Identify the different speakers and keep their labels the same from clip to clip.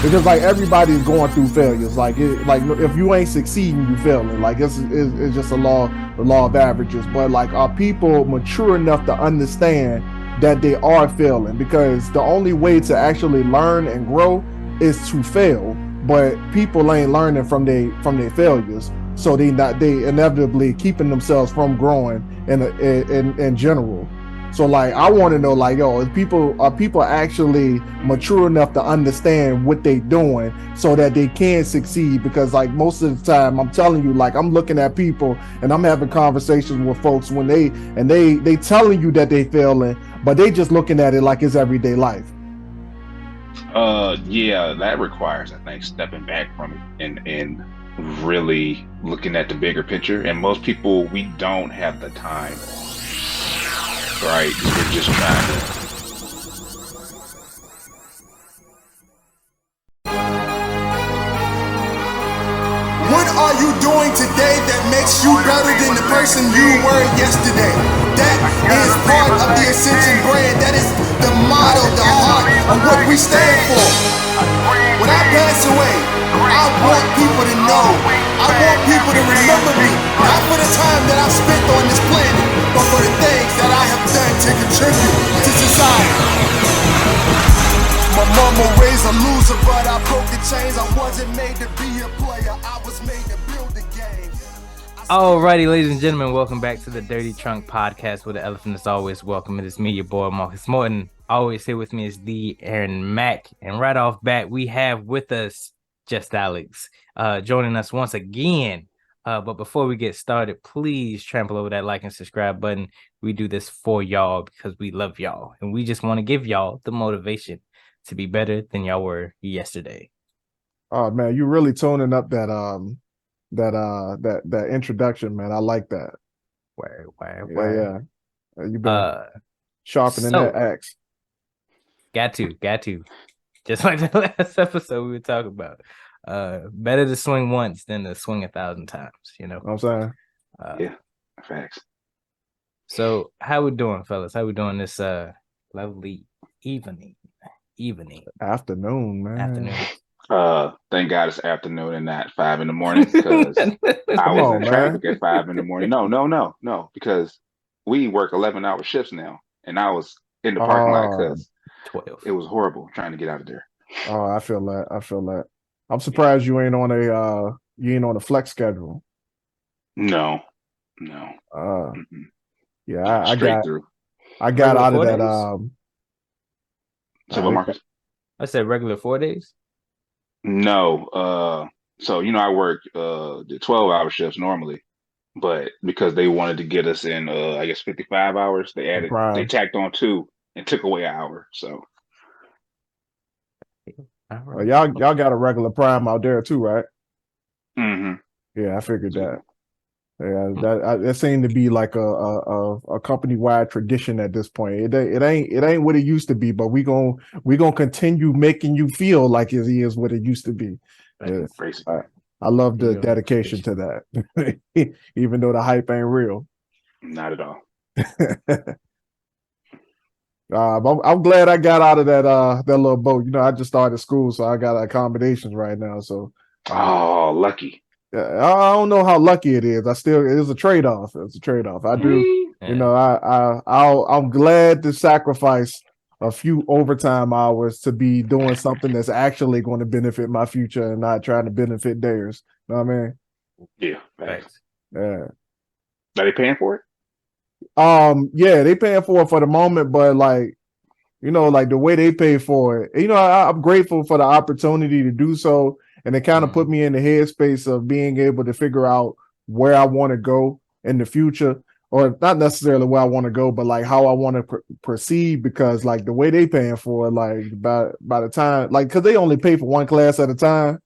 Speaker 1: because like everybody's going through failures. Like if you ain't succeeding, you failing. Like it's just the law of averages. But like, are people mature enough to understand that they are failing? Because the only way to actually learn and grow is to fail. But people ain't learning from their failures, so they inevitably keeping themselves from growing in general. So like, I want to know, like, yo, are people actually mature enough to understand what they doing so that they can succeed? Because like most of the time, I'm telling you, like, I'm looking at people and I'm having conversations with folks when they telling you that they failing, but they just looking at it like it's everyday life.
Speaker 2: Yeah, that requires, I think, stepping back from it and really looking at the bigger picture. And most people, we don't have the time, right? We're just trying to.
Speaker 3: What are you doing today that makes you better than the person you were yesterday? That is part of the Ascension brand. That is the motto, the heart of what we stand for. When I pass away, I want people to know. I want people to remember me. Not for the time that I've spent on this planet, but for the things that I have done to contribute to society. My mama raised a loser, but I broke the chains. I wasn't made to be a player, I was made to build the game.
Speaker 4: Alrighty, ladies and gentlemen, welcome back to the Dirty Trunk Podcast, where the elephant is always welcome. It is me, your boy Marcus Morton. Always here with me is the Aaron Mack. And right off bat, we have with us Just Alex joining us once again. But before we get started, please trample over that like and subscribe button. We do this for y'all because we love y'all. And we just want to give y'all the motivation to be better than y'all were yesterday.
Speaker 1: Oh man, you really toning up that introduction, man. I like that.
Speaker 4: Where?
Speaker 1: Yeah. You've been sharpening that axe.
Speaker 4: Got to. Just like the last episode we were talking about. Better to swing once than to swing 1,000 times, you know?
Speaker 1: I'm saying?
Speaker 2: Yeah, facts.
Speaker 4: So how we doing, fellas? How we doing this lovely evening?
Speaker 1: Afternoon, man.
Speaker 2: Thank God it's afternoon and not 5 in the morning, because I was in traffic at 5 in the morning. No, because we work 11-hour shifts now, and I was in the parking lot because
Speaker 4: 12.
Speaker 2: It was horrible trying to get out of there.
Speaker 1: Oh, I feel that. I'm surprised you ain't on a flex schedule.
Speaker 2: No.
Speaker 1: Yeah,
Speaker 2: Straight through.
Speaker 1: I got out of that.
Speaker 2: So what, Marcus?
Speaker 4: I said regular 4 days.
Speaker 2: No. So I work the 12-hour shifts normally, but because they wanted to get us in, I guess 55 hours, they tacked on 2 and took away an hour. So.
Speaker 1: Well, y'all got a regular prime out there too, right?
Speaker 2: Mm-hmm.
Speaker 1: Yeah, I figured that. Yeah, that seemed to be like a company wide tradition at this point. It ain't what it used to be, but we gonna continue making you feel like it is what it used to be. Yeah. I love the dedication to that, even though the hype ain't real.
Speaker 2: Not at all.
Speaker 1: I'm glad I got out of that little boat. I just started school, so I got accommodations right now. So,
Speaker 2: lucky.
Speaker 1: I don't know how lucky it is. It is a trade-off. It's a trade-off. I do. Yeah. I'm glad to sacrifice a few overtime hours to be doing something that's actually going to benefit my future and not trying to benefit theirs. You know what I mean?
Speaker 2: Yeah. Thanks.
Speaker 1: Yeah.
Speaker 2: Are they paying for it?
Speaker 1: Yeah, they paying for it for the moment, but like the way they pay for it, I'm grateful for the opportunity to do so. And it kind of put me in the headspace of being able to figure out where I want to go in the future, or not necessarily where I want to go, but like how I want to proceed, because like the way they paying for it, like by the time, like, cause they only pay for one class at a time.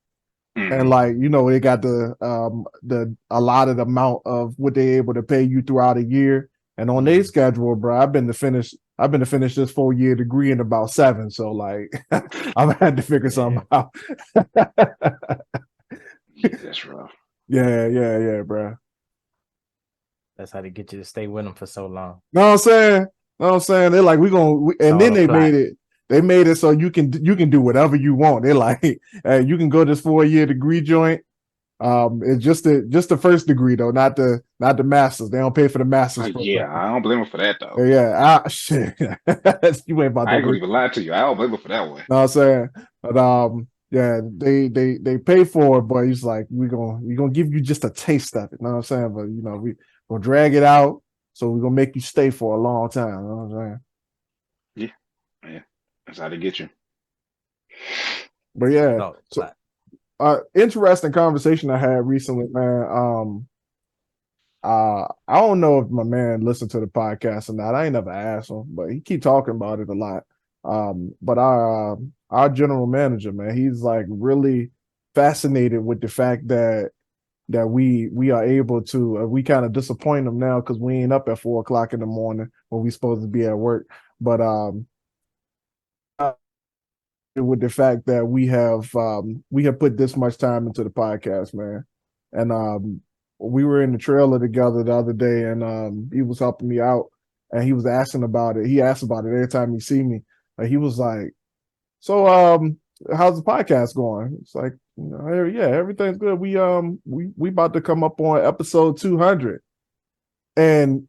Speaker 1: And like, they got the allotted amount of what they're able to pay you throughout a year. And on their schedule, bro, I've been to finish this 4-year degree in about 7. So like, I've had to figure something out.
Speaker 2: That's rough.
Speaker 1: Yeah, bro.
Speaker 4: That's how they get you to stay with them for so long.
Speaker 1: Know what I'm saying? They're like, and then they made it. they made it so you can do whatever you want. They're like, hey, you can go this 4-year degree joint. It's just the first degree though, not the masters. They don't pay for the masters program.
Speaker 2: I don't blame them for that though.
Speaker 1: Yeah, shit. You ain't about
Speaker 2: I ain't gonna even lie to you. I don't blame them for that one.
Speaker 1: No, I'm saying, but yeah, they pay for it, but he's like, we're gonna give you just a taste of it. You know what I'm saying? But we gonna drag it out, so we're gonna make you stay for a long time. You know what I'm
Speaker 2: saying? Yeah, that's how they get you.
Speaker 1: But yeah, so interesting conversation I had recently, man. I don't know if my man listened to the podcast or not. I ain't never asked him, but he keep talking about it a lot. But our general manager, man, he's like really fascinated with the fact that we are able to. We kind of disappoint him now because we ain't up at 4 o'clock in the morning when we supposed to be at work. But with the fact that we have put this much time into the podcast, man, and we were in the trailer together the other day, and he was helping me out, and he was asking about it. He asked about it every time he see me. He was like, "So, how's the podcast going?" It's like, yeah, everything's good. We about to come up on episode 200, and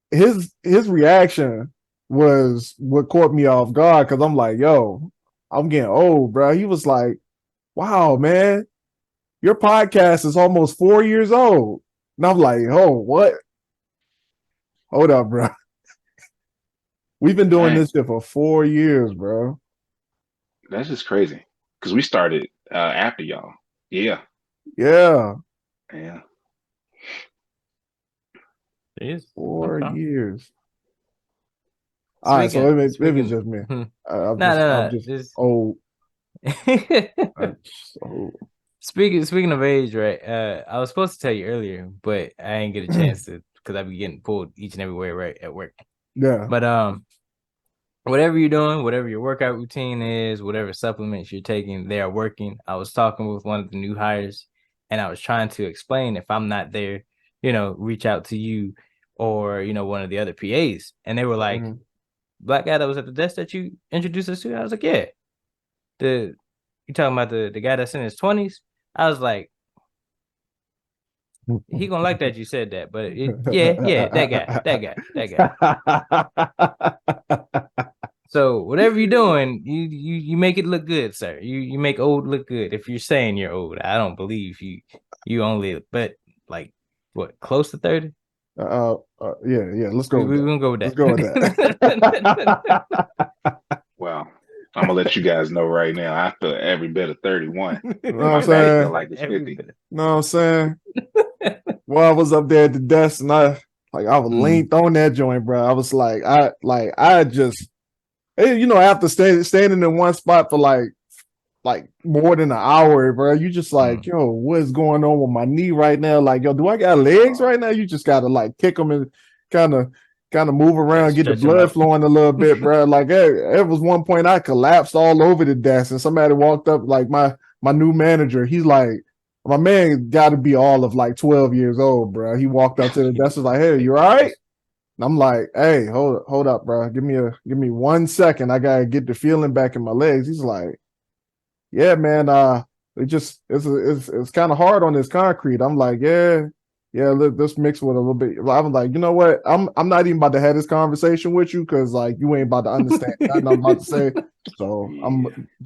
Speaker 1: his reaction was what caught me off guard because I'm like, "Yo, I'm getting old, bro." He was like, "Wow, man, your podcast is almost 4 years old." And I'm like, "Oh, what? Hold up, bro. We've been doing this shit for 4 years, bro."
Speaker 2: That's just crazy. Because we started after y'all. Yeah.
Speaker 1: Yeah.
Speaker 2: Yeah.
Speaker 4: It is
Speaker 1: 4 years.
Speaker 4: All
Speaker 1: right, so maybe it's just me. I'm just old.
Speaker 4: Speaking of age, right? I was supposed to tell you earlier, but I didn't get a chance to because I be getting pulled each and everywhere right at work.
Speaker 1: Yeah.
Speaker 4: But whatever you're doing, whatever your workout routine is, whatever supplements you're taking, they are working. I was talking with one of the new hires, and I was trying to explain if I'm not there, reach out to you or one of the other PAs, and they were like, "Black guy that was at the desk that you introduced us to?" I was like, "Yeah." You talking about the guy that's in his 20s? I was like, he gonna like that you said that, but yeah, that guy. So whatever you're doing, you make it look good, sir. You make old look good. If you're saying you're old, I don't believe you only, but like what, close to 30?
Speaker 1: Yeah. Let's go.
Speaker 4: We're gonna go with that.
Speaker 1: Let's go with that.
Speaker 2: Well, I'm gonna let you guys know right now. I feel every bit of 31.
Speaker 1: You know what I'm saying?
Speaker 2: Feel like it's 50.
Speaker 1: Know what I'm saying? Well, I was up there at the desk, and I was linked on that joint, bro. I was like, I just, after standing in one spot for like more than an hour, bro, you just like, yo, what's going on with my knee right now? Like, yo, do I got legs right now? You just gotta like kick them and kind of move around, get the blood flowing a little bit, bro. Like, it was one point I collapsed all over the desk, and somebody walked up, like my new manager. He's like, my man got to be all of like 12 years old, bro. He walked up to the desk, was like, "Hey, you all right?" And I'm like, "Hey, hold up, bro. Give me 1 second. I gotta get the feeling back in my legs." He's like, "Yeah, man. It's kind of hard on this concrete." I'm like, "Yeah. Let's mix with a little bit." I was like, "You know what? I'm not even about to have this conversation with you because like you ain't about to understand nothing I'm about to say. So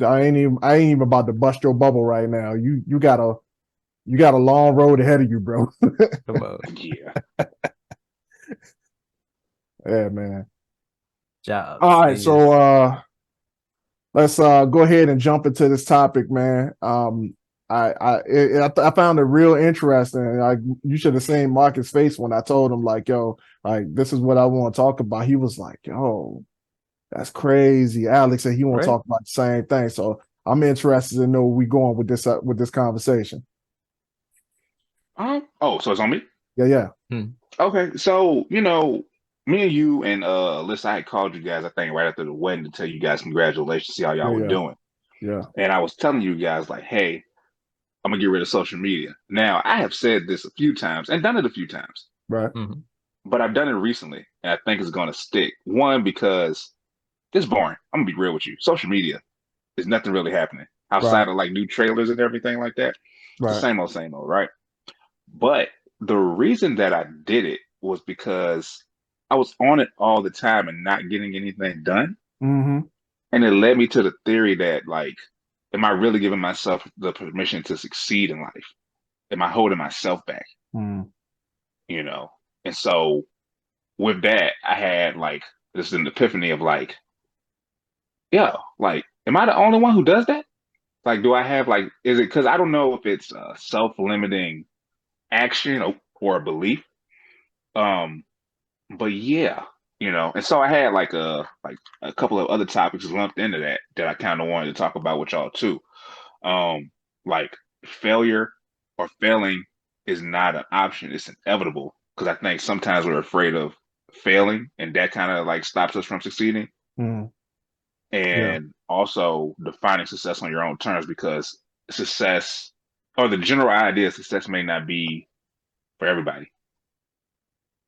Speaker 1: I ain't even about to bust your bubble right now. You got a long road ahead of you, bro."
Speaker 2: Come on. Yeah.
Speaker 1: Yeah, man.
Speaker 4: Job.
Speaker 1: All right, so let's go ahead and jump into this topic, man. I found it real interesting. You should have seen Marcus' face when I told him, like, yo, like this is what I want to talk about. He was like, yo, that's crazy. Alex said he want to talk about the same thing. So I'm interested to know where we going with this conversation.
Speaker 2: So it's on me?
Speaker 1: Yeah.
Speaker 2: Okay, so me and you and Alyssa, I had called you guys, I think, right after the wedding to tell you guys congratulations, see how y'all were doing.
Speaker 1: Yeah.
Speaker 2: And I was telling you guys, like, hey, I'm gonna get rid of social media. Now, I have said this a few times and done it a few times.
Speaker 1: Right.
Speaker 2: But I've done it recently, and I think it's gonna stick. One, because it's boring. I'm gonna be real with you. Social media is nothing really happening outside
Speaker 1: Right.
Speaker 2: of like new trailers and everything like that. It's the
Speaker 1: Right.
Speaker 2: same old, right? But the reason that I did it was because I was on it all the time and not getting anything done.
Speaker 1: Mm-hmm.
Speaker 2: And it led me to the theory that, like, am I really giving myself the permission to succeed in life? Am I holding myself back?
Speaker 1: Mm.
Speaker 2: You know? And so with that, I had like this an epiphany of like, yeah, like, am I the only one who does that? Like, do I have like, is it because I don't know if it's a self-limiting action or a belief? Um, but yeah, and so I had like a couple of other topics lumped into that I kind of wanted to talk about with y'all too. Like failure or failing is not an option; it's inevitable. Because I think sometimes we're afraid of failing, and that kind of like stops us from succeeding.
Speaker 1: Mm. Yeah.
Speaker 2: And also defining success on your own terms, because success or the general idea of success may not be for everybody.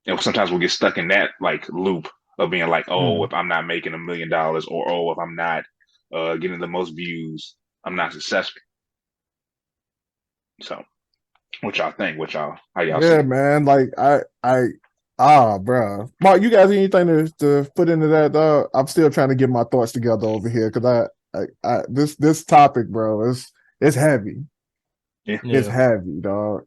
Speaker 2: And sometimes we'll get stuck in that like loop of being like, oh,
Speaker 1: Mm.
Speaker 2: if I'm not making $1 million, or oh, if I'm not getting the most views, I'm not successful. So, what y'all think? How y'all see
Speaker 1: Yeah,
Speaker 2: it?
Speaker 1: man. Like bro. Mark, you guys anything to put into that, dog? I'm still trying to get my thoughts together over here because this topic, bro, it's heavy.
Speaker 2: Yeah.
Speaker 1: It's
Speaker 4: Yeah.
Speaker 1: heavy, dog.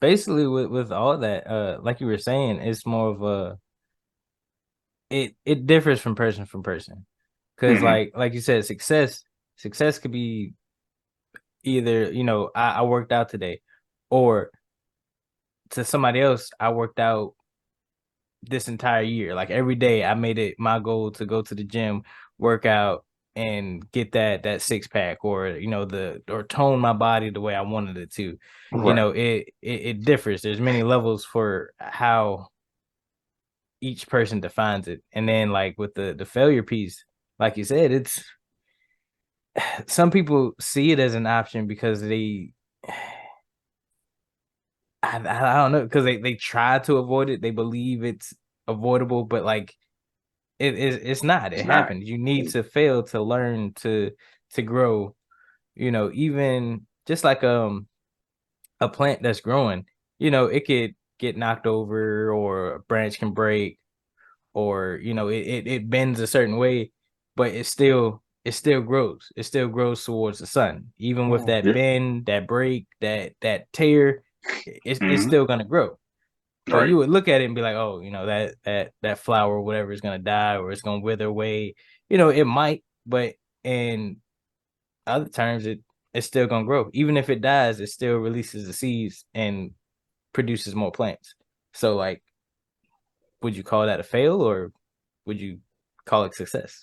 Speaker 4: Basically with all that, like you were saying, it's more of a it differs from person. Because
Speaker 2: Hmm.
Speaker 4: like you said, success could be either, I worked out today, or to somebody else, I worked out this entire year. Like every day I made it my goal to go to the gym, work out, and get that six pack, or or tone my body the way I wanted it to.
Speaker 2: Right.
Speaker 4: It differs. There's many levels for how each person defines it. And then like with the failure piece, like you said, it's some people see it as an option because I don't know, because they try to avoid it. They believe it's avoidable, but like it's not.
Speaker 2: It's
Speaker 4: It
Speaker 2: not.
Speaker 4: happens. You need to fail to learn to grow. Even just like a plant that's growing, it could get knocked over, or a branch can break, or it bends a certain way, but it still grows. It still grows towards the sun. Even with
Speaker 1: Mm.
Speaker 4: that
Speaker 2: Yeah.
Speaker 4: bend, that break, that tear, it's
Speaker 2: Hmm.
Speaker 4: still gonna grow. But
Speaker 2: Right.
Speaker 4: you would look at it and be like, oh, that flower or whatever is gonna die, or it's gonna wither away. It might, but in other terms, it's still gonna grow. Even if it dies, it still releases the seeds and produces more plants. So like, would you call that a fail, or would you call it success?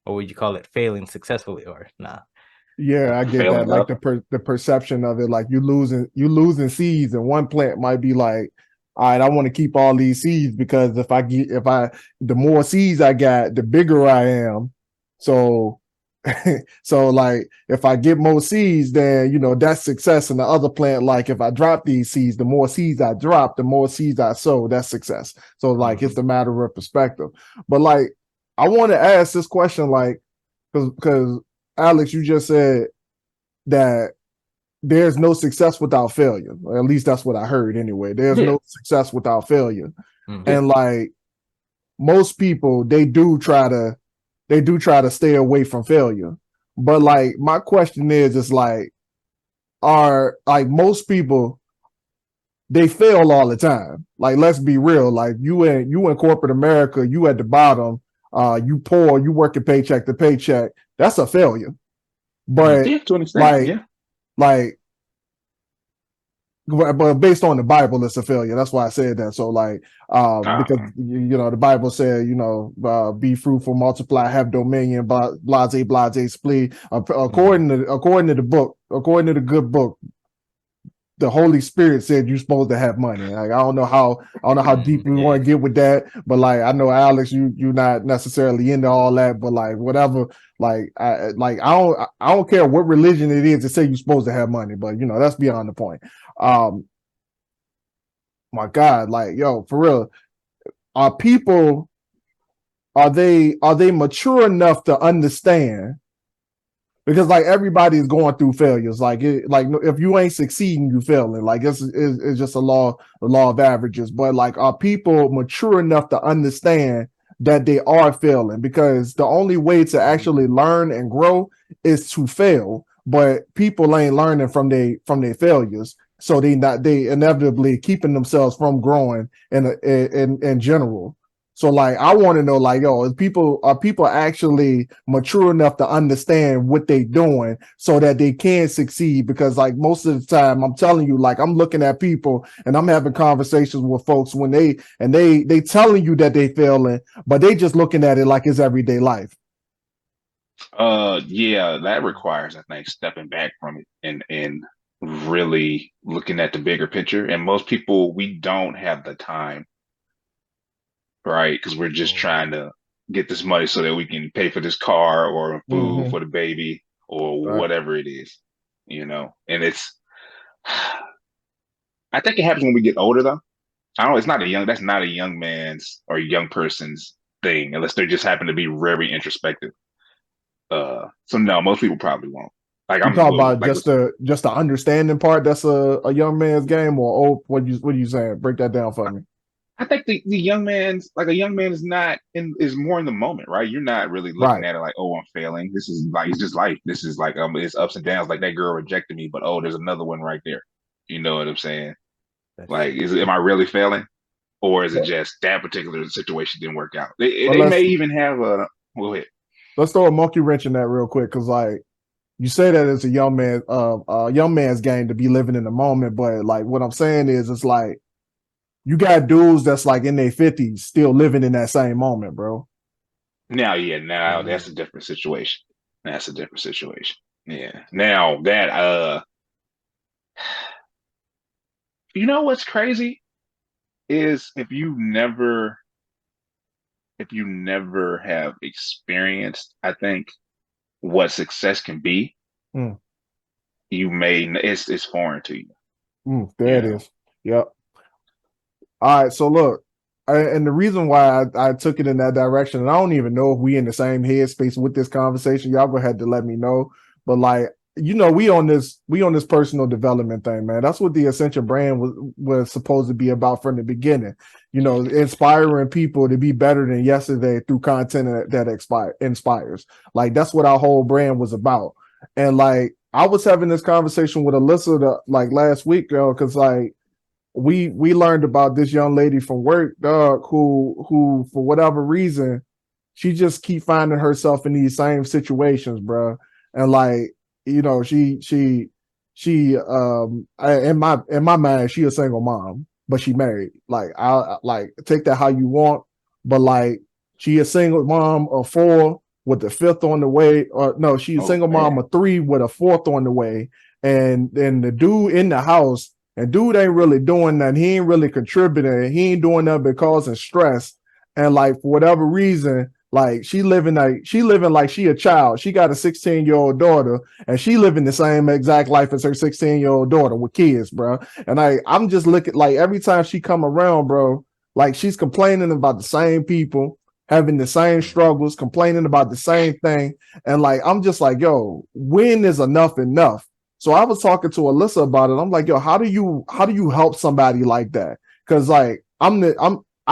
Speaker 4: Or would you call it failing successfully, or nah?
Speaker 1: Yeah, I get that.
Speaker 2: Failing
Speaker 1: Like
Speaker 2: up.
Speaker 1: the perception of it, like you losing seeds, and one plant might be like, all right, I want to keep all these seeds because the more seeds I got, the bigger I am. So so like if I get more seeds, then that's success. And the other plant, like if I drop these seeds, the more seeds I drop, the more seeds I sow, that's success. So like
Speaker 4: Mm-hmm.
Speaker 1: it's a matter of perspective. But like I want to ask this question, like, because Alex, you just said that there's no success without failure. Or at least that's what I heard anyway. There's
Speaker 2: Yeah.
Speaker 1: no success without failure.
Speaker 4: Mm-hmm.
Speaker 2: Yeah.
Speaker 1: And like most people, they do try to stay away from failure. But like my question is like, are like most people, they fail all the time. Like let's be real. Like you in corporate America, you at the bottom, you poor, you working paycheck to paycheck. That's a failure. But
Speaker 2: Yeah. To an extent.
Speaker 1: like
Speaker 2: Yeah.
Speaker 1: like but based on the Bible, it's a failure. That's why I said that. So like, because
Speaker 2: Uh,
Speaker 1: the Bible said, be fruitful, multiply, have dominion, blase, split. According to the book, according to the good book, the Holy Spirit said you're supposed to have money. Like I don't know how deep we
Speaker 4: Yeah.
Speaker 1: want to get with that, but like I know Alex, you're not necessarily into all that, but like whatever, I don't care what religion it is to say you're supposed to have money, but that's beyond the point. Um, my God, like yo, for real, are people are they mature enough to understand? Because like everybody's going through failures. Like if you ain't succeeding, you failing. Like it's just the law of averages. But like, are people mature enough to understand that they are failing? Because the only way to actually learn and grow is to fail. But people ain't learning from their failures, so they inevitably keeping themselves from growing in general. So like, I want to know, like, yo, are people actually mature enough to understand what they're doing so that they can succeed? Because like most of the time, I'm telling you, like, I'm looking at people and I'm having conversations with folks when they telling you that they failing, but they just looking at it like it's everyday life.
Speaker 2: Yeah, that requires, I think, stepping back from it and really looking at the bigger picture. And most people, we don't have the time, right? Because we're just trying to get this money so that we can pay for this car or food for the baby or whatever it is, And I think it happens when we get older, though. I don't know, that's not a young man's or young person's thing, unless they just happen to be very introspective. So no, most people probably won't. Like
Speaker 1: You
Speaker 2: I'm
Speaker 1: talk
Speaker 2: well,
Speaker 1: about
Speaker 2: like
Speaker 1: just the understanding part. That's a young man's game, or what are you saying? Break that down for me.
Speaker 2: I think the young man's like a young man is more in the moment, right? You're not really looking
Speaker 1: Right.
Speaker 2: at it like, oh, I'm failing. This is like it's just life. This is like it's ups and downs. Like that girl rejected me, but oh, there's another one right there. You know what I'm saying? Like, am I really failing, or is it just that particular situation didn't work out?
Speaker 1: Well,
Speaker 2: They may even have a go ahead.
Speaker 1: let's throw a monkey wrench in that real quick, because like you say that it's a young man's game to be living in the moment, but like what I'm saying is, it's like you got dudes that's like in their 50s still living in that same moment, bro.
Speaker 2: Now that's a different situation. That's a different situation. Yeah. Now that you know what's crazy is if you never have experienced, I think, what success can be, you may it's foreign to you.
Speaker 1: There it is. Yep. All right, so look, and the reason why I took it in that direction, and I don't even know if we in the same headspace with this conversation. Y'all go ahead to let me know. But like, we on this personal development thing, man. That's what the Ascension brand was supposed to be about from the beginning. Inspiring people to be better than yesterday through content that inspires. Like, that's what our whole brand was about. And like, I was having this conversation with Alyssa like last week, girl, because like, we learned about this young lady from work, dog, who for whatever reason, she just keep finding herself in these same situations, bro. And like, in my mind, she a single mom, but she married. Like, I like, take that how you want, but like, she a single mom of 4 with the 5th on the way, or no, she's a single mom of 3 with a 4th on the way, and then the dude in the house. And dude ain't really doing nothing. He ain't really contributing. He ain't doing nothing but causing stress. And like, for whatever reason, like she living like she a child. She got a 16-year-old daughter, and she living the same exact life as her 16-year-old daughter with kids, bro. And I'm just looking, like, every time she come around, bro, like she's complaining about the same people, having the same struggles, complaining about the same thing. And like, I'm just like, yo, when is enough enough? So I was talking to Alyssa about it. I'm like, yo, how do you help somebody like that? Because like, I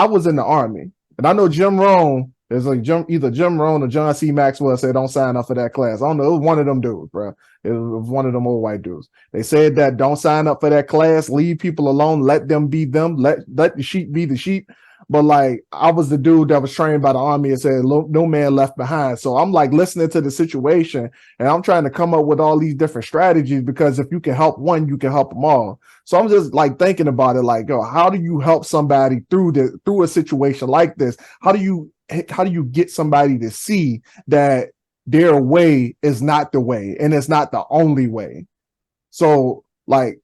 Speaker 1: was in the Army, and I know Jim Rohn. There's like either Jim Rohn or John C. Maxwell said, don't sign up for that class. I don't know. It was one of them dudes, bro. It was one of them old white dudes. They said that don't sign up for that class. Leave people alone. Let them be them. Let the sheep be the sheep. But like, I was the dude that was trained by the Army and said, no man left behind. So I'm like listening to the situation, and I'm trying to come up with all these different strategies, because if you can help one, you can help them all. So I'm just like thinking about it, like, yo, how do you help somebody through a situation like this? How do you get somebody to see that their way is not the way, and it's not the only way? So like,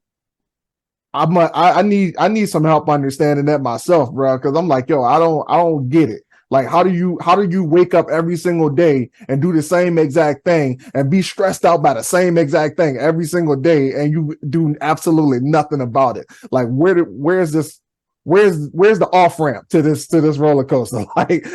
Speaker 1: I need some help understanding that myself, bro. Because I'm like, yo, I don't get it. Like, how do you wake up every single day and do the same exact thing and be stressed out by the same exact thing every single day, and you do absolutely nothing about it? Like, where is this? where's the off ramp to this roller coaster? Like,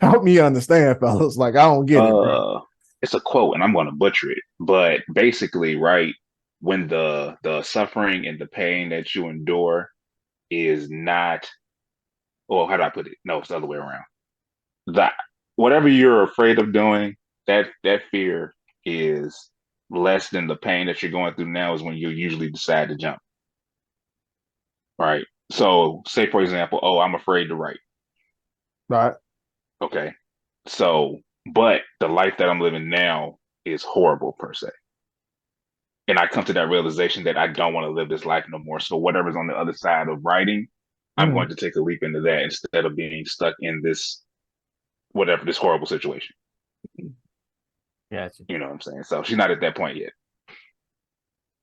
Speaker 1: help me understand, fellas. Like, I don't get it, bro.
Speaker 2: It's a quote, and I'm going to butcher it, but basically, right, when the suffering and the pain that you endure is not, well, how do I put it? No, it's the other way around. That whatever you're afraid of doing, that fear is less than the pain that you're going through now is when you usually decide to jump. Right. So say for example, oh, I'm afraid to write.
Speaker 1: Right.
Speaker 2: Okay. So, but the life that I'm living now is horrible per se. And I come to that realization that I don't want to live this life no more. So whatever's on the other side of writing, I'm going to take a leap into that instead of being stuck in this this horrible situation.
Speaker 4: Gotcha.
Speaker 2: You know what I'm saying? So she's not at that point yet.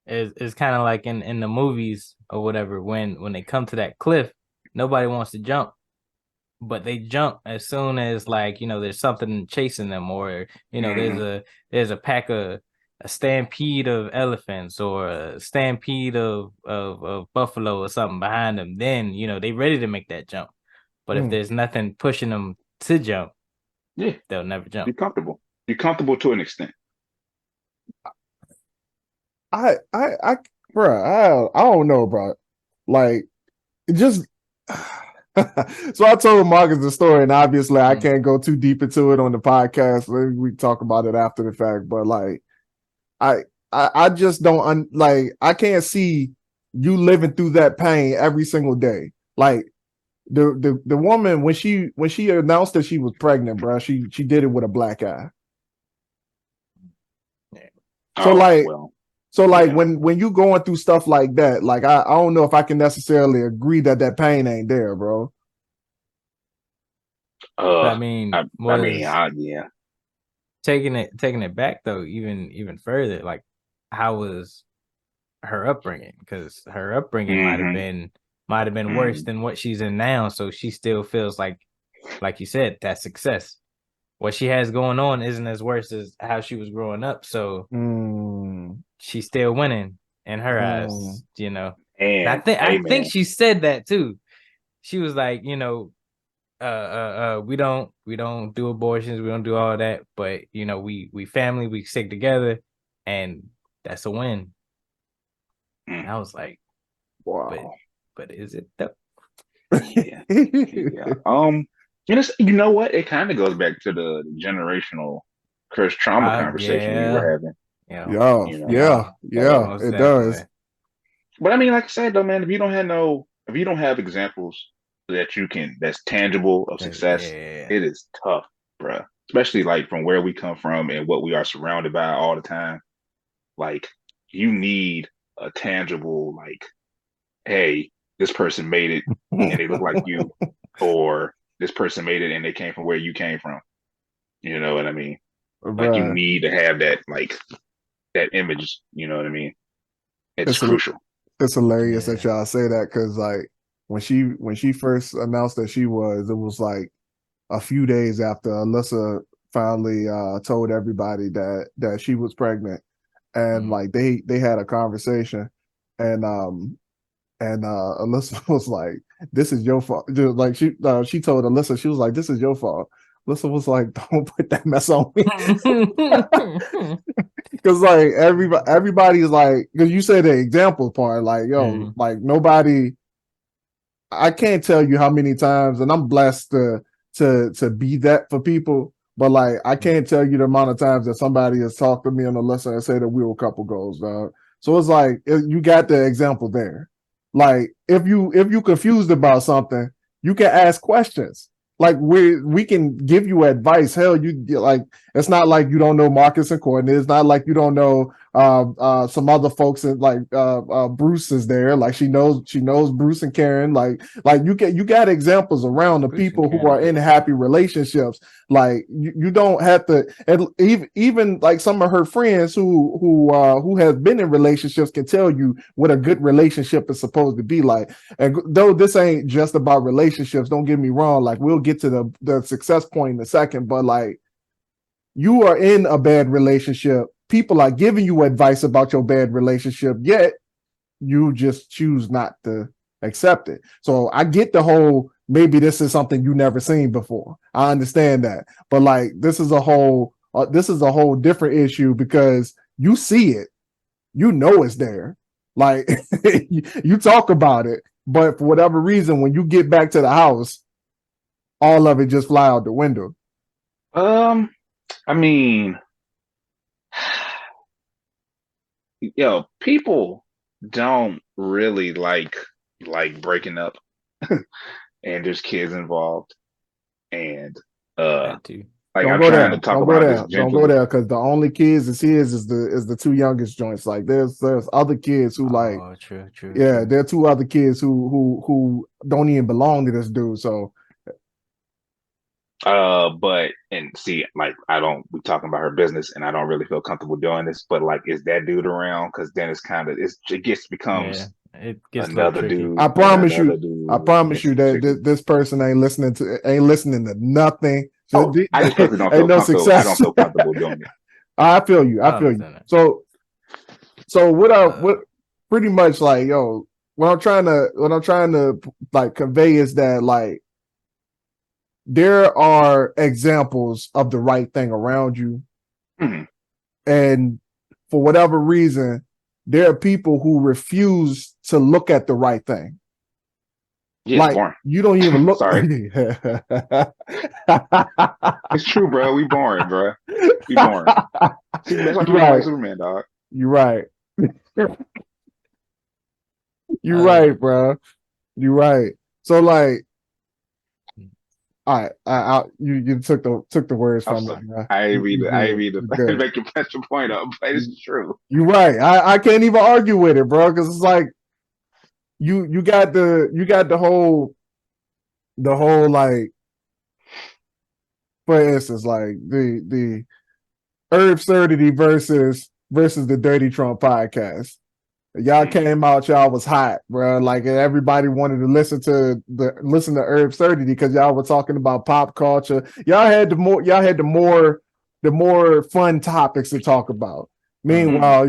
Speaker 4: It's kind of like in the movies or whatever, when they come to that cliff, nobody wants to jump, but they jump as soon as, like, there's something chasing them, or there's a pack of a stampede of elephants or a stampede of buffalo or something behind them. Then they ready to make that jump. But if there's nothing pushing them to jump, they'll never jump.
Speaker 2: You're comfortable to an extent.
Speaker 1: Bro, I don't know, bro. Like, it just. So I told Marcus the story, and obviously I can't go too deep into it on the podcast. We talk about it after the fact, but like, I just don't I can't see you living through that pain every single day. Like, the woman, when she announced that she was pregnant, bro, she did it with a black eye. So when you going through stuff like that, like, I don't know if I can necessarily agree that pain ain't there, bro.
Speaker 2: Yeah.
Speaker 4: Taking it back though, even further, like, how was her upbringing? Because her upbringing might have been worse than what she's in now. So she still feels like you said, that success. What she has going on isn't as worse as how she was growing up. So she's still winning in her eyes, And I think she said that too. She was like, we don't do abortions, we don't do all that, but we family, we stick together, and that's a win. And I was like, wow. But is it though?
Speaker 2: Yeah. You know what? It kind of goes back to the generational curse trauma conversation we were having.
Speaker 1: Yeah, it does.
Speaker 2: But I mean, like I said though, man, if you don't have examples that's tangible of success, it is tough, bro. Especially like from where we come from and what we are surrounded by all the time. Like, you need a tangible, like, hey, this person made it and they look like you, or this person made it and they came from where you came from. You know what I mean? Like, you need to have that, like, that image. You know what I mean? It's crucial.
Speaker 1: It's hilarious that y'all say that, because like when she first announced that it was like a few days after Alyssa finally told everybody that she was pregnant, and like they had a conversation, and Alyssa was like, "This is your fault." Like, she told Alyssa, she was like, "This is your fault." Alyssa was like, "Don't put that mess on me." Because like everybody's like, because you said the example part, like, yo, like, nobody. I can't tell you how many times, and I'm blessed to be that for people. But like, I can't tell you the amount of times that somebody has talked to me on the lesson and say that we were a couple goals, dog. So it's like, you got the example there. Like, if you confused about something, you can ask questions. Like, we can give you advice. Hell, like, it's not like you don't know Marcus and Courtney. It's not like you don't know some other folks, and like Bruce is there. Like, she knows Bruce and Karen. Like you got examples around the people who are in happy relationships. Like, you don't have to. And even like some of her friends who have been in relationships can tell you what a good relationship is supposed to be like. And though this ain't just about relationships, don't get me wrong. Like, we'll get to the success point in a second, but like, you are in a bad relationship. People are giving you advice about your bad relationship, yet you just choose not to accept it. So I get the whole, maybe this is something you never seen before. I understand that. But like, this is a whole different issue because you see it, you know it's there. Like you talk about it, but for whatever reason, when you get back to the house, all of it just fly out the window.
Speaker 2: I mean, people don't really like breaking up and there's kids involved and
Speaker 4: That too.
Speaker 2: like
Speaker 1: Don't
Speaker 2: I'm
Speaker 1: go
Speaker 2: trying
Speaker 1: there.
Speaker 2: to talk
Speaker 1: Don't go
Speaker 2: about
Speaker 1: there.
Speaker 2: this
Speaker 1: Don't
Speaker 2: gently.
Speaker 1: go there because the only kids is his is the two youngest joints. Like there's other kids who like
Speaker 4: True.
Speaker 1: there are two other kids who don't even belong to this dude. So
Speaker 2: But and see, like we talking about her business, and I don't really feel comfortable doing this. But like, is that dude around? Because then becomes
Speaker 4: it gets a little
Speaker 2: another
Speaker 4: tricky.
Speaker 2: dude.
Speaker 1: I
Speaker 2: And
Speaker 1: promise
Speaker 2: another
Speaker 1: you,
Speaker 2: dude.
Speaker 1: I promise
Speaker 2: It's
Speaker 1: you that
Speaker 2: tricky.
Speaker 1: this person ain't listening to nothing.
Speaker 2: Oh, I just personally don't feel
Speaker 1: Ain't no
Speaker 2: comfortable. I
Speaker 1: success.
Speaker 2: don't feel comfortable doing it.
Speaker 1: I feel you.
Speaker 4: I understand that.
Speaker 1: So what pretty much like, what I'm trying to like convey is that like there are examples of the right thing around you.
Speaker 2: Mm-hmm.
Speaker 1: And for whatever reason, there are people who refuse to look at the right thing.
Speaker 2: Yeah,
Speaker 1: like
Speaker 2: boring.
Speaker 1: you don't even look.
Speaker 2: Sorry. It's true, bro. We boring, bro. We boring. See, that's why people don't like Superman, dog.
Speaker 1: You're right. You're
Speaker 4: Uh,
Speaker 1: right, bro. You're right. So like, all right, you took the words
Speaker 2: I'm
Speaker 1: from me.
Speaker 2: sorry.
Speaker 1: Bro.
Speaker 2: I ain't read it. I ain't read
Speaker 1: You
Speaker 2: it. Make your press your point up, but it's true.
Speaker 1: You're right. I can't even argue with it, bro, because it's like you got the whole like, for instance, like the Herbsurdity versus the Dirty Trump podcast. Y'all came out, y'all was hot, bro. Like everybody wanted to listen to Herbsurdity because y'all were talking about pop culture. Y'all had the more fun topics to talk about. Meanwhile,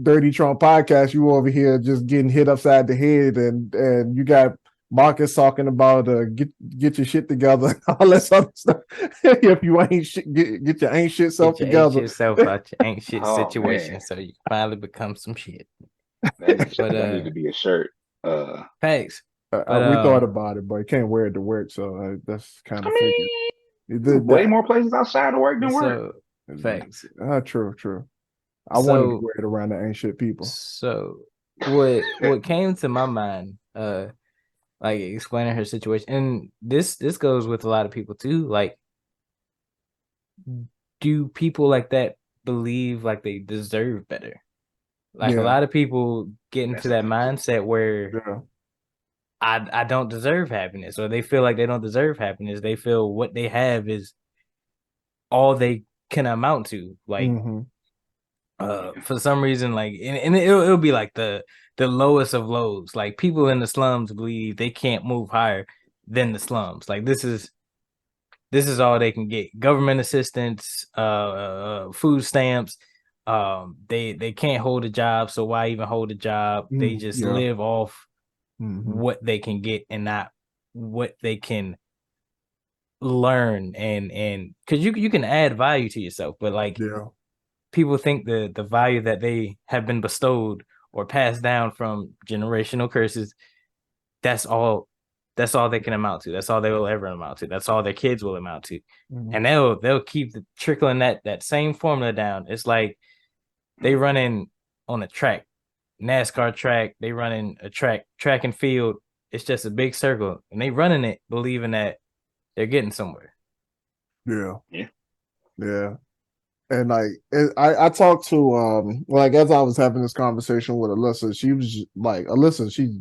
Speaker 1: Dirty Trump podcast, you over here just getting hit upside the head, and you got Marcus talking about get your shit together, all that other stuff. If you ain't shit, get your ain't shit self together.
Speaker 4: Get yourself out your ain't shit situation,
Speaker 2: man.
Speaker 4: so you finally become some shit.
Speaker 2: That need to be a shirt.
Speaker 4: Thanks.
Speaker 1: We thought about it, but you can't wear it to work, so that's kind of
Speaker 2: way more places outside of work than work.
Speaker 4: Thanks.
Speaker 1: True. I wanted to wear it around the ain't shit people.
Speaker 4: So what came to my mind, like explaining her situation, and this goes with a lot of people too. Like, do people like that believe like they deserve better? Like a lot of people get into that mindset where I don't deserve happiness, or they feel like they don't deserve happiness. They feel what they have is all they can amount to. Like for some reason, like and it'll be like the lowest of lows. Like people in the slums believe they can't move higher than the slums. Like this is all they can get. Government assistance, food stamps. They can't hold a job, so why even hold a job? They just live off what they can get and not what they can learn, and because you can add value to yourself, but like people think the value that they have been bestowed or passed down from generational curses, that's all they can amount to. That's all they will ever amount to. That's all their kids will amount to. And they'll keep trickling that same formula down. It's like they running on a track, NASCAR track. They running a track and field. It's just a big circle, and they running it believing that they're getting somewhere.
Speaker 1: Yeah. And like I talked to like as I was having this conversation with Alyssa, she was like,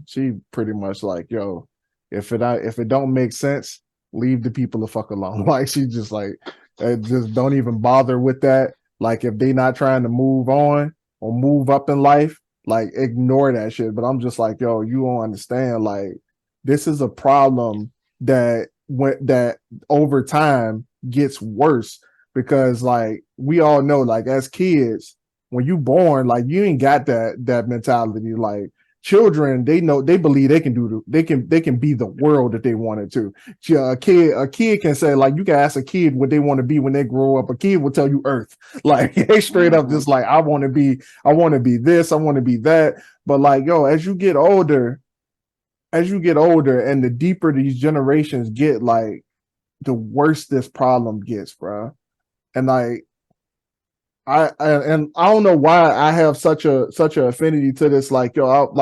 Speaker 1: she pretty much like, yo, if it don't make sense, leave the people the fuck alone. Like she just like, just don't even bother with that. Like if they not trying to move on or move up in life, like ignore that shit. But I'm just like, yo, you don't understand. Like this is a problem that over time gets worse. Because like we all know, like as kids, when you born, like you ain't got that mentality. Like children, they believe they can be the world if they wanted to. A kid can say, like, you can ask a kid what they want to be when they grow up. A kid will tell you Earth. Like, they straight up just like, I want to be this, I want to be that. But like, yo, as you get older, and the deeper these generations get, like, the worse this problem gets, bro. And like, I don't know why I have such a affinity to this. Like, yo,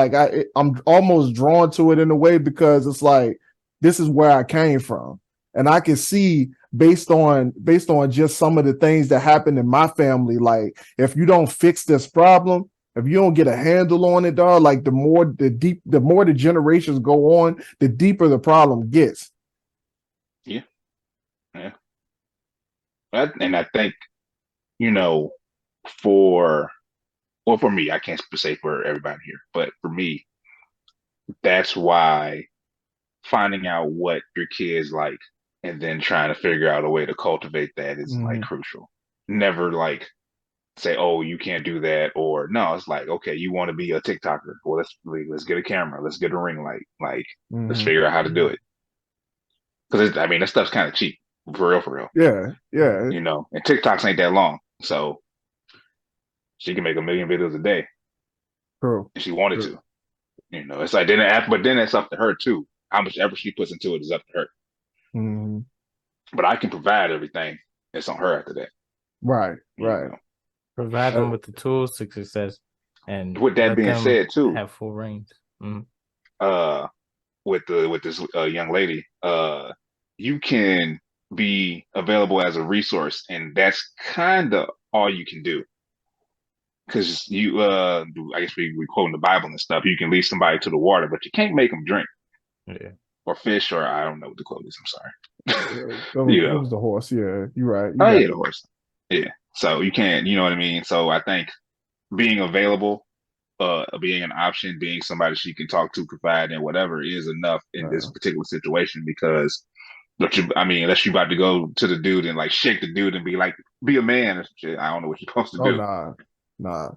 Speaker 1: I'm almost drawn to it in a way, because it's like, this is where I came from, and I can see, based on just some of the things that happened in my family. Like, if you don't fix this problem, if you don't get a handle on it, dog, like, the more the generations go on, the deeper the problem gets.
Speaker 2: Yeah. And I think, for me, I can't say for everybody here, but for me, that's why finding out what your kids like and then trying to figure out a way to cultivate that is like crucial. Never like say, oh, you can't do that, or no, it's like, okay, you want to be a TikToker. Well, let's get a camera, let's get a ring light, like let's figure out how to do it. Because that stuff's kind of cheap, for real.
Speaker 1: Yeah.
Speaker 2: And TikToks ain't that long, so she can make 1 million videos a day.
Speaker 1: True.
Speaker 2: If she wanted to. It's like, but then it's up to her too. How much effort she puts into it is up to her. But I can provide everything. It's on her after that.
Speaker 1: Right.
Speaker 4: Provide them with the tools to success, and
Speaker 2: with that being said, too,
Speaker 4: have full reins.
Speaker 2: With this young lady, you can be available as a resource, and that's kind of all you can do. Because I guess we quoting the Bible and stuff. You can lead somebody to the water, but you can't make them drink, or fish, or I don't know what the quote is. I'm sorry.
Speaker 1: It was the horse. Yeah, you're right.
Speaker 2: The horse. Yeah. So you can't. You know what I mean. So I think being available, being an option, being somebody she can talk to, confide in, whatever, is enough in this particular situation. Because, unless you about to go to the dude and like shake the dude and be like, be a man or shit, I don't know what you're supposed to do.
Speaker 1: Nah.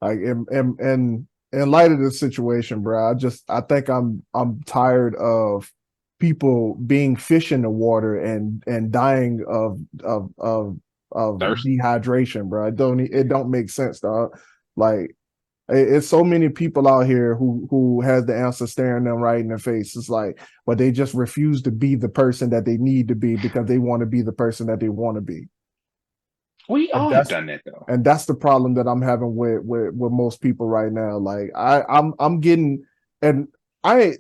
Speaker 1: Like, in light of this situation, bro, I think I'm tired of people being fish in the water and dying of dehydration, bro. It don't make sense, dog. Like, it's so many people out here who has the answer staring them right in the face. It's like, but they just refuse to be the person that they need to be, because they want to be the person that they want to be.
Speaker 2: We all have done that, though,
Speaker 1: and that's the problem that I'm having with most people right now. Like, I'm getting, and I've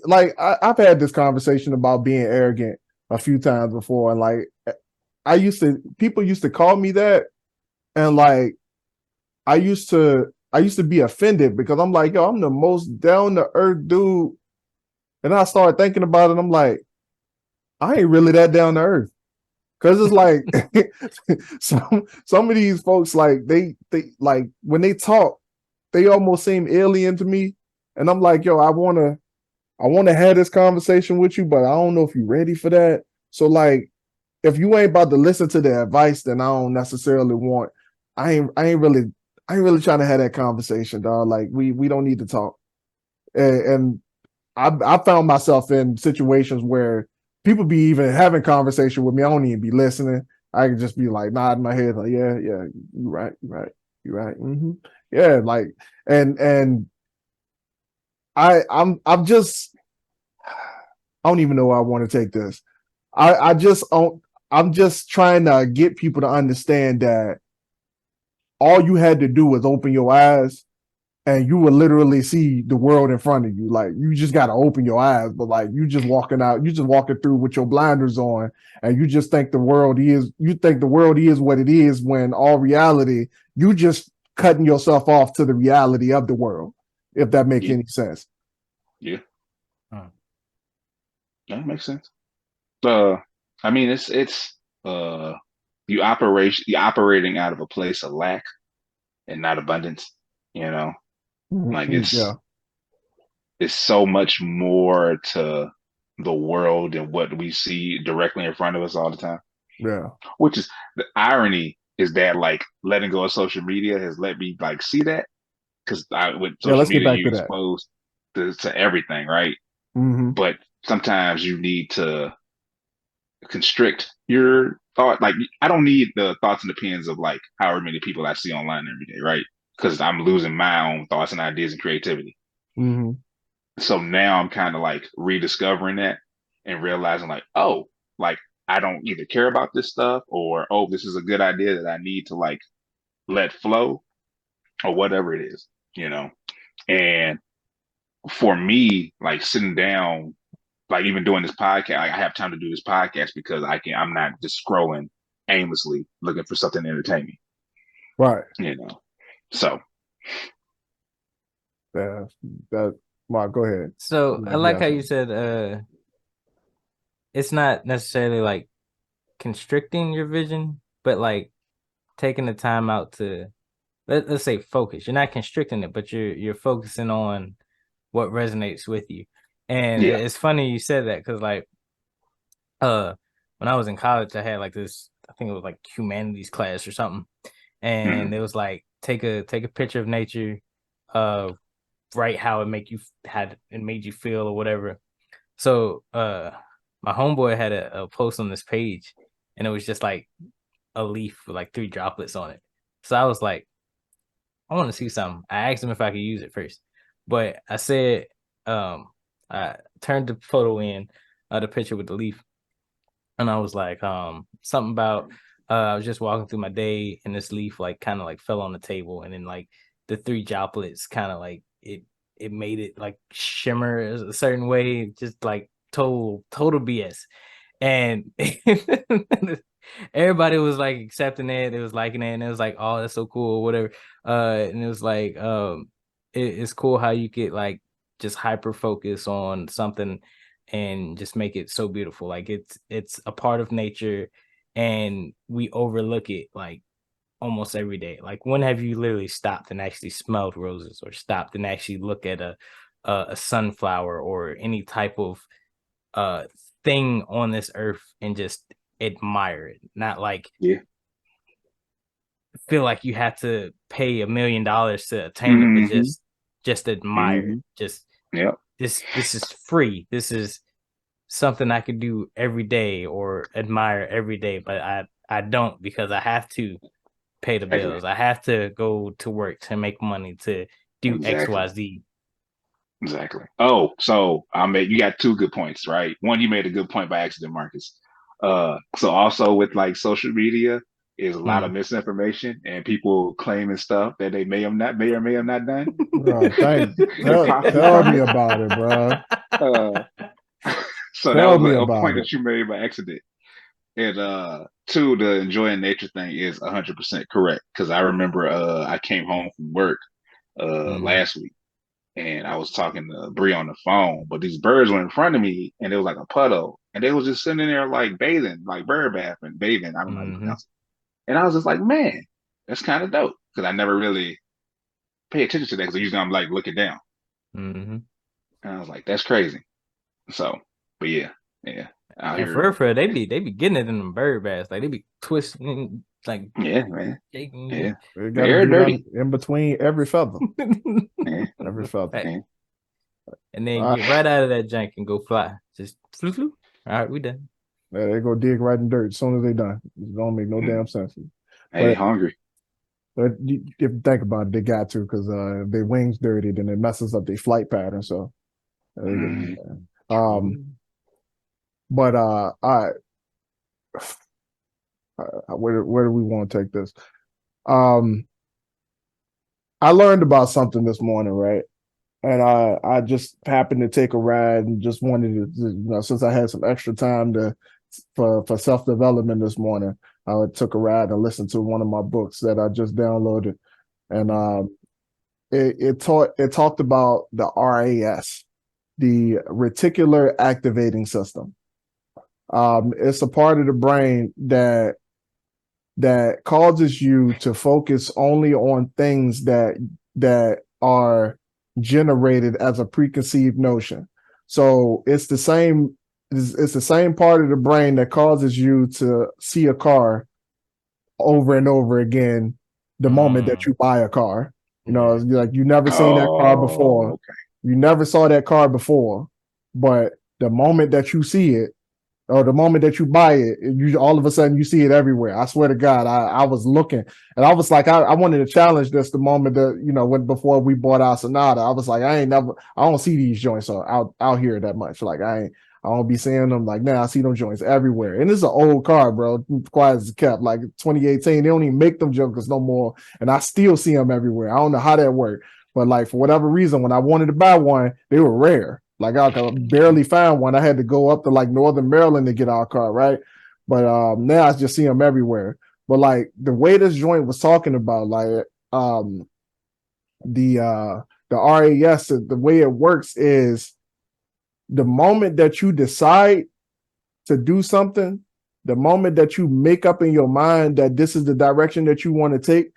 Speaker 1: had this conversation about being arrogant a few times before, and like, people used to call me that, and like, I used to be offended, because I'm like, yo, I'm the most down to earth dude, and I started thinking about it. I'm like, I ain't really that down to earth. Because it's like, some of these folks, like, they like, when they talk, they almost seem alien to me, and I'm like, yo, I want to have this conversation with you, but I don't know if you're ready for that. So like, if you ain't about to listen to the advice, then I don't necessarily want. I ain't really trying to have that conversation, dog. Like, we don't need to talk. And I found myself in situations where people be even having conversation with me. I don't even be listening. I can just be like nodding my head, like, yeah, you're right. Yeah, like, and I'm just, I don't even know where I want to take this. I'm just trying to get people to understand that all you had to do was open your eyes, and you will literally see the world in front of you. Like, you just got to open your eyes, but like, you just walking through with your blinders on, and you think the world is what it is, when all reality, you just cutting yourself off to the reality of the world, if that makes any sense.
Speaker 2: Yeah. That makes sense. It's you operating out of a place of lack and not abundance, like, it's so much more to the world than what we see directly in front of us all the time.
Speaker 1: Yeah.
Speaker 2: Which is, the irony is that, like, letting go of social media has let me like see that, because with social media you expose to everything, right?
Speaker 1: Mm-hmm.
Speaker 2: But sometimes you need to constrict your thought. Like I don't need the thoughts and opinions of like however many people I see online every day, right? Because I'm losing my own thoughts and ideas and creativity.
Speaker 1: Mm-hmm.
Speaker 2: So now I'm kind of like rediscovering that and realizing like, oh, like I don't either care about this stuff or oh, this is a good idea that I need to like let flow or whatever it is, you know. And for me, like sitting down, like even doing this podcast, like, I have time to do this podcast because I'm not just scrolling aimlessly looking for something to entertain me,
Speaker 1: Right.
Speaker 2: you know. So
Speaker 1: That. Mark, go ahead.
Speaker 4: So I like how you said it's not necessarily like constricting your vision, but like taking the time out to let's say focus. You're not constricting it, but you're focusing on what resonates with you. And
Speaker 2: yeah.
Speaker 4: it's funny you said that because like when I was in college, I had like this, I think it was like humanities class or something. And
Speaker 2: Mm-hmm.
Speaker 4: it was like take a picture of nature, write how it make you had it made you feel or whatever. So my homeboy had a post on this page and it was just like a leaf with like 3 droplets on it. So I was like, I want to see something. I asked him if I could use it first. But I said, I turned the photo in, the picture with the leaf, and I was like, something about I was just walking through my day and this leaf like kind of like fell on the table and then like the 3 droplets kind of like it made it like shimmer a certain way, just like total BS. And everybody was like accepting it, it was liking it, and it was like, oh, that's so cool, whatever. And it was like it's cool how you get like just hyper focus on something and just make it so beautiful. Like it's a part of nature and we overlook it like almost every day. Like when have you literally stopped and actually smelled roses or stopped and actually look at a sunflower or any type of uh thing on this earth and just admire it, not like
Speaker 2: Yeah.
Speaker 4: feel like you have to pay $1 million to attain it, but
Speaker 2: Mm-hmm.
Speaker 4: just admire
Speaker 2: Mm-hmm.
Speaker 4: it. Just
Speaker 2: Yep.
Speaker 4: this is free. This is something I could do every day or admire every day, but I don't because I have to pay the
Speaker 2: Exactly.
Speaker 4: bills. I have to go to work to make money to do X,
Speaker 2: Exactly.
Speaker 4: Y, Z.
Speaker 2: Exactly. Oh, so you got 2 good points, right? One, you made a good point by accident, Marcus. So also with like social media is a lot of
Speaker 4: Mm.
Speaker 2: misinformation and people claiming stuff that they may or may have not done
Speaker 1: Bro,
Speaker 2: and profiting
Speaker 1: tell
Speaker 2: from
Speaker 1: me
Speaker 2: it.
Speaker 1: about it, bro.
Speaker 2: Uh, so that
Speaker 1: Tell
Speaker 2: was
Speaker 1: me
Speaker 2: a
Speaker 1: about
Speaker 2: point
Speaker 1: it.
Speaker 2: that you made by accident. And 2, the enjoying nature thing is 100% correct because I remember I came home from work
Speaker 4: Mm-hmm.
Speaker 2: last week and I was talking to Bree on the phone, but these birds were in front of me and it was like a puddle and they was just sitting there like bathing, like bird bathing, bathing. I don't know how you
Speaker 4: Mm-hmm.
Speaker 2: pronounce it. And I was just like, man, that's kind of dope because I never really pay attention to that because usually I'm like looking down.
Speaker 4: Mm-hmm.
Speaker 2: And I was like, that's crazy. So, but yeah, yeah, out
Speaker 4: And
Speaker 2: here,
Speaker 4: for real, they be getting it in them bird baths. Like they be twisting, like
Speaker 2: yeah, man,
Speaker 4: shaking.
Speaker 2: yeah,
Speaker 1: It got to
Speaker 2: they're
Speaker 1: be done
Speaker 2: dirty,
Speaker 1: in between every feather.
Speaker 2: yeah,
Speaker 1: Every feather.
Speaker 4: Right.
Speaker 2: yeah.
Speaker 4: And then
Speaker 1: Uh,
Speaker 4: get right out of that jank and go fly. Just flu flu. All right, we done.
Speaker 1: they go dig right in dirt as soon as they done. It don't make no damn sense.
Speaker 2: Hey,
Speaker 1: But
Speaker 2: hungry.
Speaker 1: if you think about it, they got to because their wings dirty, then it messes up their flight pattern. So,
Speaker 2: Mm,
Speaker 1: um,
Speaker 4: True.
Speaker 1: but where do we want to take this? I learned about something this morning, right? And I just happened to take a ride and just wanted to, since I had some extra time for self development this morning, I took a ride and listened to one of my books that I just downloaded, and it talked about the RAS, the reticular activating system. It's a part of the brain that causes you to focus only on things that are generated as a preconceived notion. So it's the same part of the brain that causes you to see a car over and over again the moment that you buy a car. You know,
Speaker 4: Yeah.
Speaker 1: like you've never seen that car
Speaker 2: oh,
Speaker 1: before.
Speaker 2: okay.
Speaker 1: You never saw that car before, but the moment that you see it, or the moment that you buy it, you all of a sudden you see it everywhere. I swear to God, I was looking and I was like, I wanted to challenge this the moment that, you know, when before we bought our Sonata. I was like, I don't see these joints out here that much. Like I don't be seeing them. Like now I see them joints everywhere. And it's an old car, bro. Quiet as kept, like 2018. They don't even make them jokers no more. And I still see them everywhere. I don't know how that worked. But like for whatever reason, when I wanted to buy one, they were rare. Like I could barely find one. I had to go up to like Northern Maryland to get our car, right? But now I just see them everywhere. But like the way this joint was talking about, like the RAS, the way it works is the moment that you decide to do something, the moment that you make up in your mind that this is the direction that you want to take,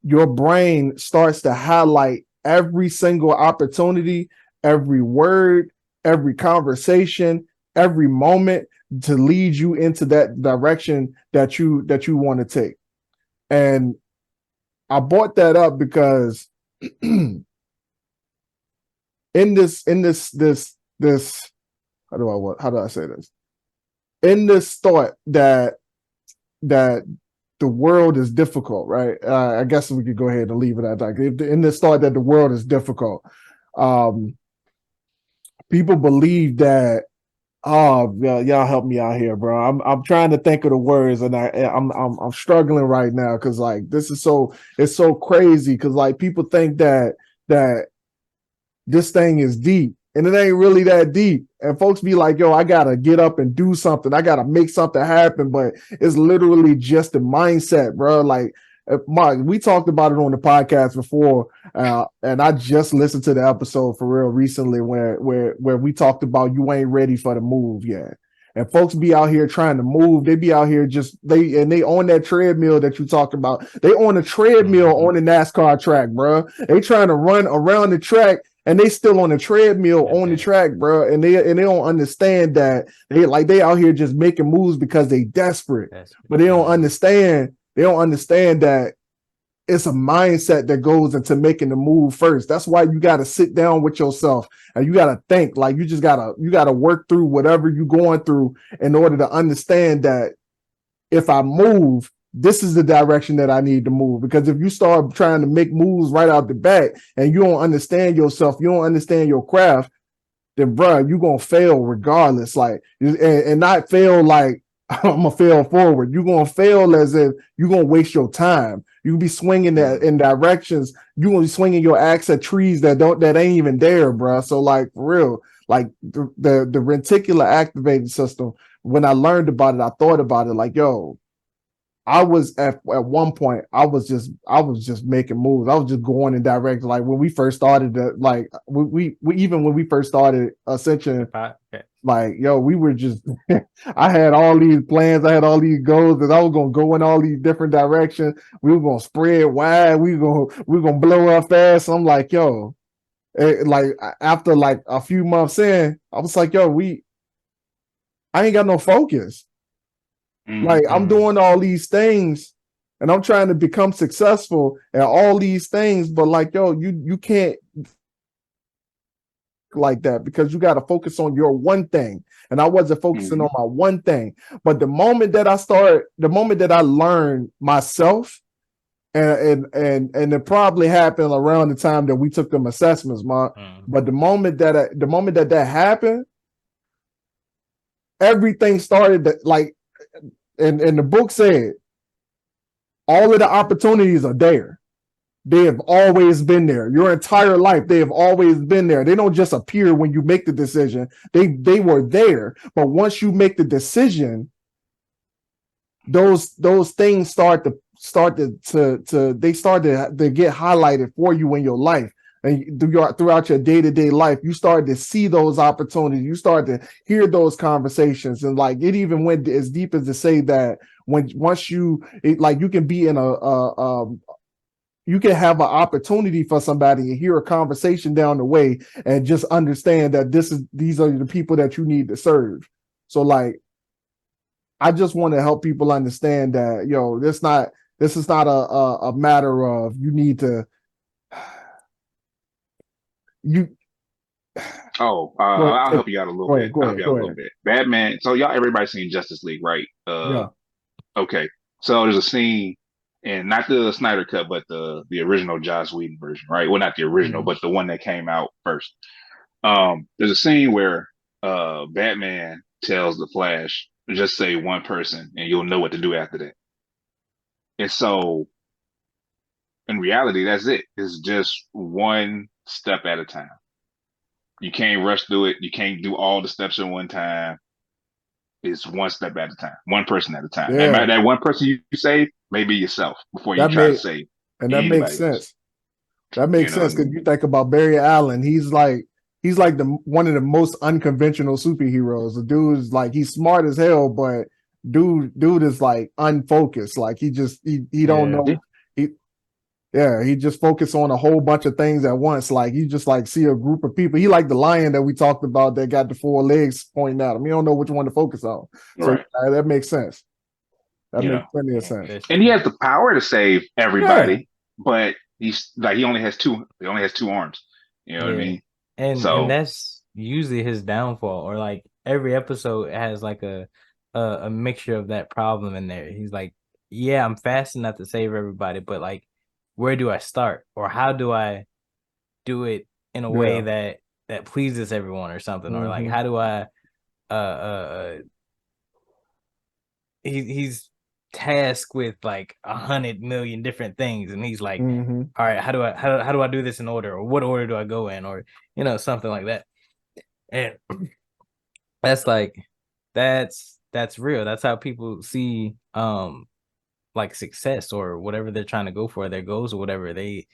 Speaker 1: your brain starts to highlight every single opportunity, every word, every conversation, every moment to lead you into that direction that you want to take. And I brought that up because in this how do I say this? In this thought that the world is difficult, right? I guess we could go ahead and leave it at that. In this thought that the world is difficult, people believe that, oh, y'all help me out here, bro. I'm trying to think of the words, and I'm struggling right now because like this is it's so crazy because like people think that this thing is deep, and it ain't really that deep. And folks be like, yo, I gotta get up and do something. I gotta make something happen, but it's literally just a mindset, bro. Like Mark, we talked about it on the podcast before, and I just listened to the episode for real recently where we talked about you ain't ready for the move yet. And folks be out here trying to move. They be out here they on that treadmill that you talked about. They on a treadmill on the NASCAR track, bro. They trying to run around the track and they still on the treadmill on the track, bro. And they don't understand that they out here just making moves because they desperate. But they don't understand. They don't understand that it's a mindset that goes into making the move first. That's why you got to sit down with yourself and you got to think. Like you got to work through whatever you're going through in order to understand that if I move, this is the direction that I need to move. Because if you start trying to make moves right out the bat and you don't understand yourself, you don't understand your craft, then bro, you're going to fail regardless. Like, and not fail like, I'm gonna fail forward. You're gonna fail as if you're gonna waste your time. You'll be swinging that in directions. You're gonna be swinging your axe at trees that ain't even there, bro. So like for real, like the reticular activating system. When I learned about it, I thought about it like, yo, I was at one point, I was just making moves. I was just going in direction. Like when we first started, like we even when we first started Ascension. Like, yo, we were just, I had all these plans, I had all these goals that I was going to go in all these different directions. We were going to spread wide. We were going to blow up fast. So I'm like, yo, like after like a few months in, I was like, yo, I ain't got no focus. Mm-hmm. Like I'm doing all these things and I'm trying to become successful at all these things. But like, yo, you can't like that because you got to focus on your one thing. And I wasn't focusing on my one thing. But the moment that I learned myself, and it probably happened around the time that we took them assessments, Mark. But the moment that happened, everything started to, like, and the book said, all of the opportunities are there. They have always been there. Your entire life, they have always been there. They don't just appear when you make the decision. They were there. But once you make the decision, those things start to get highlighted for you in your life. And throughout your day-to-day life, you start to see those opportunities. You start to hear those conversations. And like it even went as deep as to say that once you can be in you can have an opportunity for somebody and hear a conversation down the way and just understand that these are the people that you need to serve. So like, I just want to help people understand that, yo, this is not a matter of you need to,
Speaker 2: I'll help you out a little bit.
Speaker 1: Go
Speaker 2: I'll help
Speaker 1: ahead,
Speaker 2: you out
Speaker 1: go
Speaker 2: a little
Speaker 1: ahead.
Speaker 2: bit. Batman. So everybody seen Justice League, right?
Speaker 1: Yeah.
Speaker 2: Okay. So there's a scene, and not the Snyder cut, but the original Joss Whedon version, right? Well, not the original,
Speaker 1: Mhm.
Speaker 2: but the one that came out first. There's a scene where Batman tells the Flash, just say one person, and you'll know what to do after that. And so, in reality, that's it. It's just one step at a time. You can't rush through it. You can't do all the steps at one time. It's one step at a time, one person at a time.
Speaker 1: Yeah,
Speaker 2: That one person you save, maybe yourself before you
Speaker 1: that
Speaker 2: try to
Speaker 1: made
Speaker 2: save
Speaker 1: that makes
Speaker 2: anybody else.
Speaker 1: sense. That
Speaker 2: You
Speaker 1: makes
Speaker 2: know what I
Speaker 1: sense because
Speaker 2: mean?
Speaker 1: you think about Barry Allen. He's like the one of the most unconventional superheroes. The dude is like he's smart as hell, but dude is like unfocused. Like he don't
Speaker 4: Yeah.
Speaker 1: know. He he just focused on a whole bunch of things at once. Like you just like see a group of people. He like the lion that we talked about that got the four legs pointing at him. You don't know which one to focus on. So
Speaker 2: Right.
Speaker 1: that makes sense. That
Speaker 2: You
Speaker 1: makes
Speaker 2: know,
Speaker 1: plenty of
Speaker 4: Yeah,
Speaker 1: sense.
Speaker 4: that's
Speaker 2: and he
Speaker 4: true.
Speaker 2: has the power to save
Speaker 1: Yeah.
Speaker 2: everybody, but he's like he only has two. He only has two arms. You know what I
Speaker 4: Yeah.
Speaker 2: mean?
Speaker 4: And
Speaker 2: So
Speaker 4: that's usually his downfall, or like every episode has like a mixture of that problem in there. He's like, yeah, I'm fast enough to save everybody, but like, where do I start, or how do I do it in a way
Speaker 1: Yeah.
Speaker 4: that pleases everyone or something, or like
Speaker 1: Mm-hmm.
Speaker 4: how do I he's tasked with like 100 million different things, and he's like,
Speaker 1: Mm-hmm.
Speaker 4: all right, how do I do this in order, or what order do I go in, or something like that. And that's like that's real. That's how people see like success or whatever they're trying to go for, their goals or whatever. They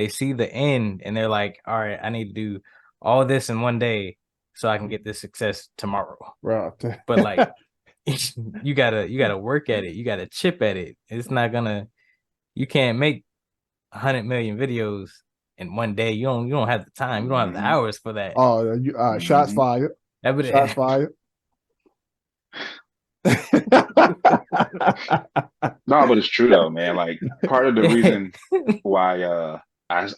Speaker 4: see the end and they're like, all right, I need to do all this in one day so I can get this success tomorrow.
Speaker 1: Right.
Speaker 4: But like you gotta work at it, you gotta chip at it. It's not gonna You can't make 100 million videos in one day. You don't have the time, you don't have the
Speaker 2: mhm,
Speaker 4: hours for that.
Speaker 1: Oh, shots
Speaker 2: mhm.
Speaker 1: fired.
Speaker 4: That would
Speaker 1: Shots fired.
Speaker 2: No, but it's true though, man. Like part of the reason why I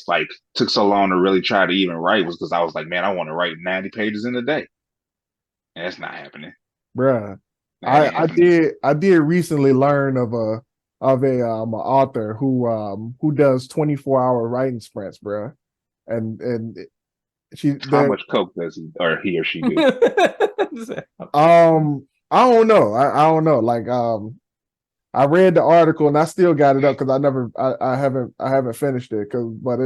Speaker 2: like took so long to really try to even write was because I was like, man, I want to write 90 pages in a day. And that's not happening.
Speaker 1: Bruh.
Speaker 2: That ain't happening.
Speaker 1: I did recently learn of a author who does 24-hour writing sprints, bruh. And she
Speaker 2: How
Speaker 1: there
Speaker 2: much coke does he or she do?
Speaker 1: I don't know. I don't know. Like I read the article and I still got it up because I haven't finished it but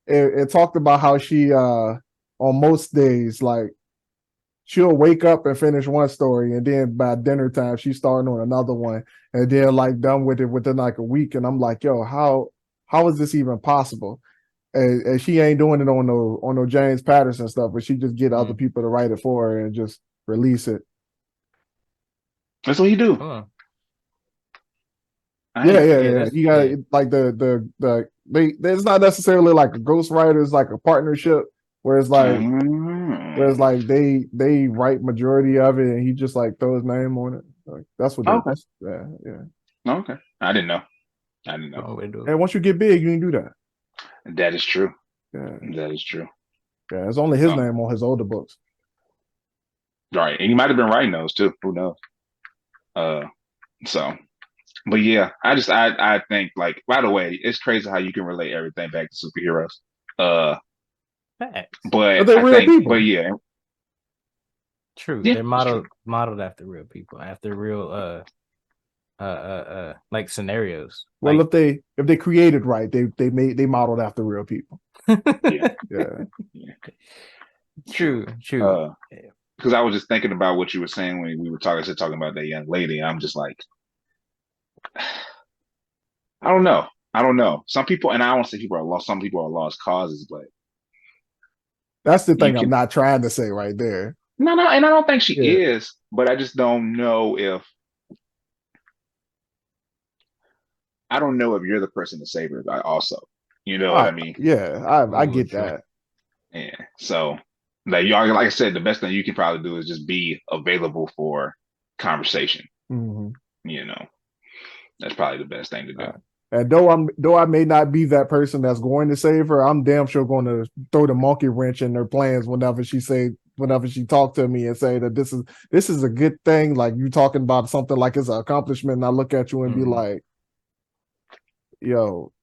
Speaker 1: it talked about how she on most days like she'll wake up and finish one story and then by dinner time she's starting on another one and then like done with it within like a week and I'm like, yo, how is this even possible? And she ain't doing it on no James Patterson stuff, but she just get other people to write it for her and just release it.
Speaker 2: That's what he do.
Speaker 4: Huh.
Speaker 2: I ain't know that.
Speaker 1: Yeah. You got like there's not necessarily like a ghostwriter, it's like a partnership where it's like they write majority of it and he just like throw his name on it. Like that's what
Speaker 2: Okay.
Speaker 1: yeah.
Speaker 2: Okay. I didn't know.
Speaker 4: Oh,
Speaker 1: And once you get big, you can do that.
Speaker 2: That is true.
Speaker 1: Yeah.
Speaker 2: That is true.
Speaker 1: Yeah, it's only his name on his older books.
Speaker 2: Right. And he might have been writing those too. Who knows? So but yeah, I think like by the way, it's crazy how you can relate everything back to superheroes.
Speaker 4: Facts.
Speaker 1: But they're real people.
Speaker 2: But yeah.
Speaker 4: True.
Speaker 2: Yeah,
Speaker 4: They're modeled after real people, after real like scenarios.
Speaker 1: Well,
Speaker 4: like,
Speaker 1: if they created right, they modeled after real people.
Speaker 2: Yeah.
Speaker 1: Yeah.
Speaker 4: True.
Speaker 2: Because I was just thinking about what you were saying when we were talking about that young lady. I'm just like, I don't know. Some people, and I don't say people are lost. Some people are lost causes, but
Speaker 1: That's the
Speaker 2: you
Speaker 1: thing I'm
Speaker 2: can
Speaker 1: not trying to say right there.
Speaker 2: no, and I don't think she
Speaker 1: Yeah.
Speaker 2: is, but I just don't know if you're the person to save her. Also, you know what I mean?
Speaker 1: Yeah, I
Speaker 4: Ooh,
Speaker 1: get
Speaker 4: true.
Speaker 1: that.
Speaker 2: Yeah. So, like I said, the best thing you can probably do is just be available for conversation.
Speaker 1: Mm-hmm.
Speaker 2: You know, that's probably the best thing to do.
Speaker 1: And though I may not be that person that's going to save her, I'm damn sure going to throw the monkey wrench in her plans whenever she talked to me and say that this is a good thing. Like you talking about something like it's an accomplishment, and I look at you and be like, yo,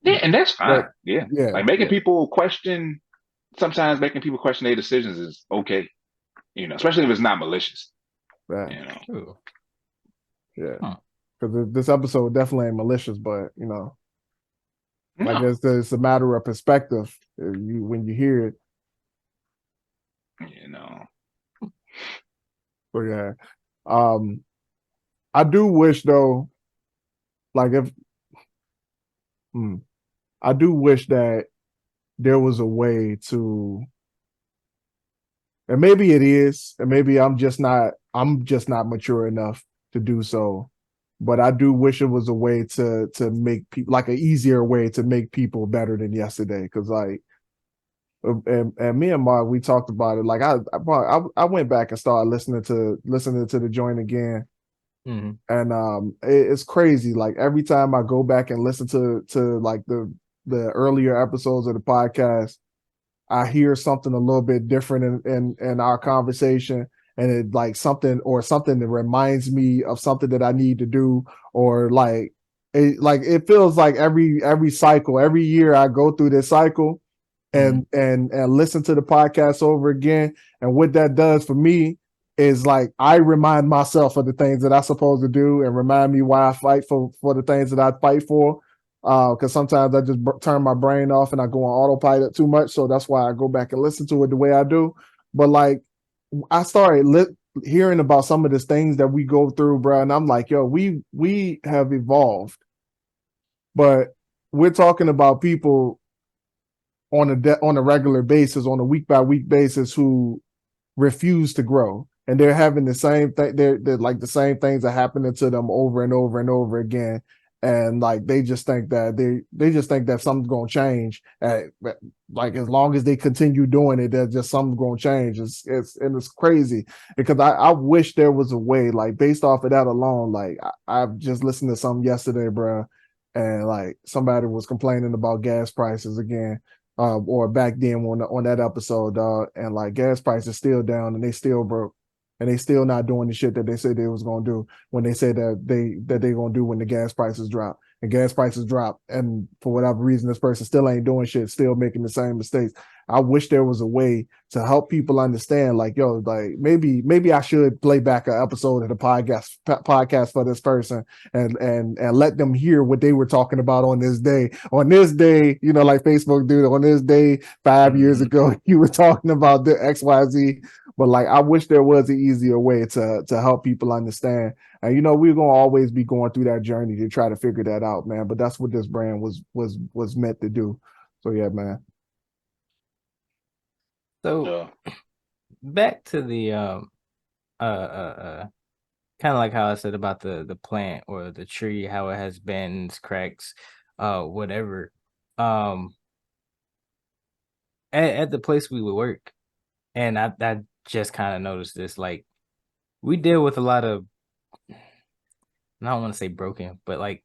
Speaker 2: Yeah, and that's fine.
Speaker 1: but
Speaker 2: Yeah.
Speaker 1: yeah,
Speaker 2: Like making
Speaker 1: yeah,
Speaker 2: people question, sometimes making people question their decisions is okay. Especially if it's not malicious.
Speaker 1: man,
Speaker 2: You know.
Speaker 4: Ooh.
Speaker 1: yeah.
Speaker 4: Huh.
Speaker 1: Because this episode definitely ain't malicious, but like
Speaker 2: No.
Speaker 1: it's a matter of perspective. When you hear it,
Speaker 2: You know.
Speaker 1: so yeah. I do wish though, like if I do wish that there was a way to, and maybe it is, and maybe I'm just not mature enough to do so. But I do wish it was a way to make people, like an easier way to make people better than yesterday. Because like, and me and Mark, we talked about it. Like I went back and started listening to the joint again,
Speaker 4: Mm-hmm.
Speaker 1: and it's crazy. Like every time I go back and listen to like the earlier episodes of the podcast, I hear something a little bit different in our conversation, and it like something that reminds me of something that I need to do, or it feels like every cycle, every year I go through this cycle and listen to the podcast over again. And what that does for me is like I remind myself of the things that I'm supposed to do and remind me why I fight for the things that I fight for. Because sometimes I just turn my brain off and I go on autopilot too much. So that's why I go back and listen to it the way I do. But like I started hearing about some of the things that we go through, bro, and I'm like, yo, we have evolved, but we're talking about people on a regular basis, on a week by week basis, who refuse to grow, and they're having the same thing. They're like the same things are happening to them over and over and over again, and like they just think that they just think that something's gonna change. Like as long as they continue doing it, that just something's gonna change. It's crazy because I wish there was a way, like based off of that alone. Like I've just listened to something yesterday, bro, and like somebody was complaining about gas prices again, or back then on that episode, dog, and like gas prices still down and they still broke, and they still not doing the shit that they said they was gonna do when they said that they gonna do when the gas prices drop. And gas prices drop, and for whatever reason, this person still ain't doing shit, still making the same mistakes. I wish there was a way to help people understand, like, yo, like maybe I should play back an episode of the podcast for this person and let them hear what they were talking about on this day. On this day, like Facebook do, on this day 5 years ago, you were talking about the XYZ. But like I wish there was an easier way to help people understand. And we're gonna always be going through that journey to try to figure that out, man. But that's what this brand was meant to do. So yeah, man.
Speaker 4: So back to the kind of like how I said about the plant or the tree, how it has bends, cracks, whatever. At the place we would work, and I just kind of noticed this. Like we deal with a lot of, I don't want to say broken, but like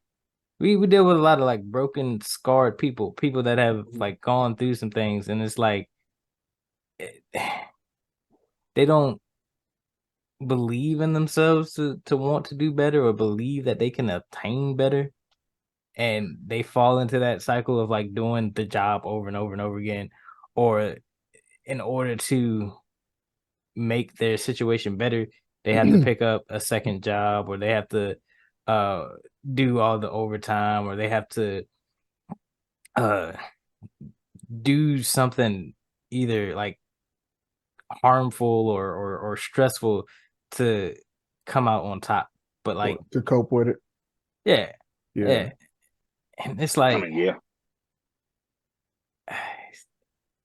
Speaker 4: we deal with a lot of like broken, scarred people that have like gone through some things, and it's like they don't believe in themselves to want to do better or believe that they can attain better, and they fall into that cycle of like doing the job over and over and over again, or in order to make their situation better they have to pick up a second job, or they have to uh do all the overtime, or they have to uh do something either like harmful or stressful to come out on top. But like,
Speaker 1: To cope with it.
Speaker 4: yeah,
Speaker 1: Yeah.
Speaker 4: yeah. And it's
Speaker 2: I
Speaker 4: like
Speaker 2: mean, yeah.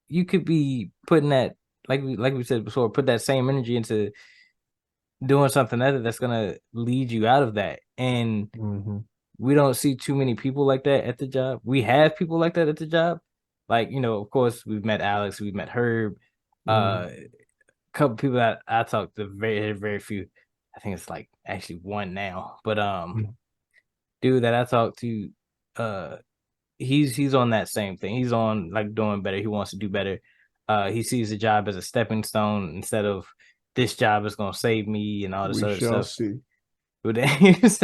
Speaker 4: you could be putting that, like we said before, put that same energy into doing something other that's gonna lead you out of that. And
Speaker 1: Mm-hmm.
Speaker 4: we don't see too many people like that at the job. We have people like that at the job. Like, of course, we've met Alex, we've met Herb,
Speaker 1: Mm-hmm.
Speaker 4: a couple people that I talked to, very, very few. I think it's like actually one now. But dude that I talked to he's on that same thing. He's on like doing better. He wants to do better. He sees the job as a stepping stone instead of this job is gonna save me and all this
Speaker 1: We
Speaker 4: other
Speaker 1: shall
Speaker 4: stuff.
Speaker 1: see.
Speaker 4: But then now this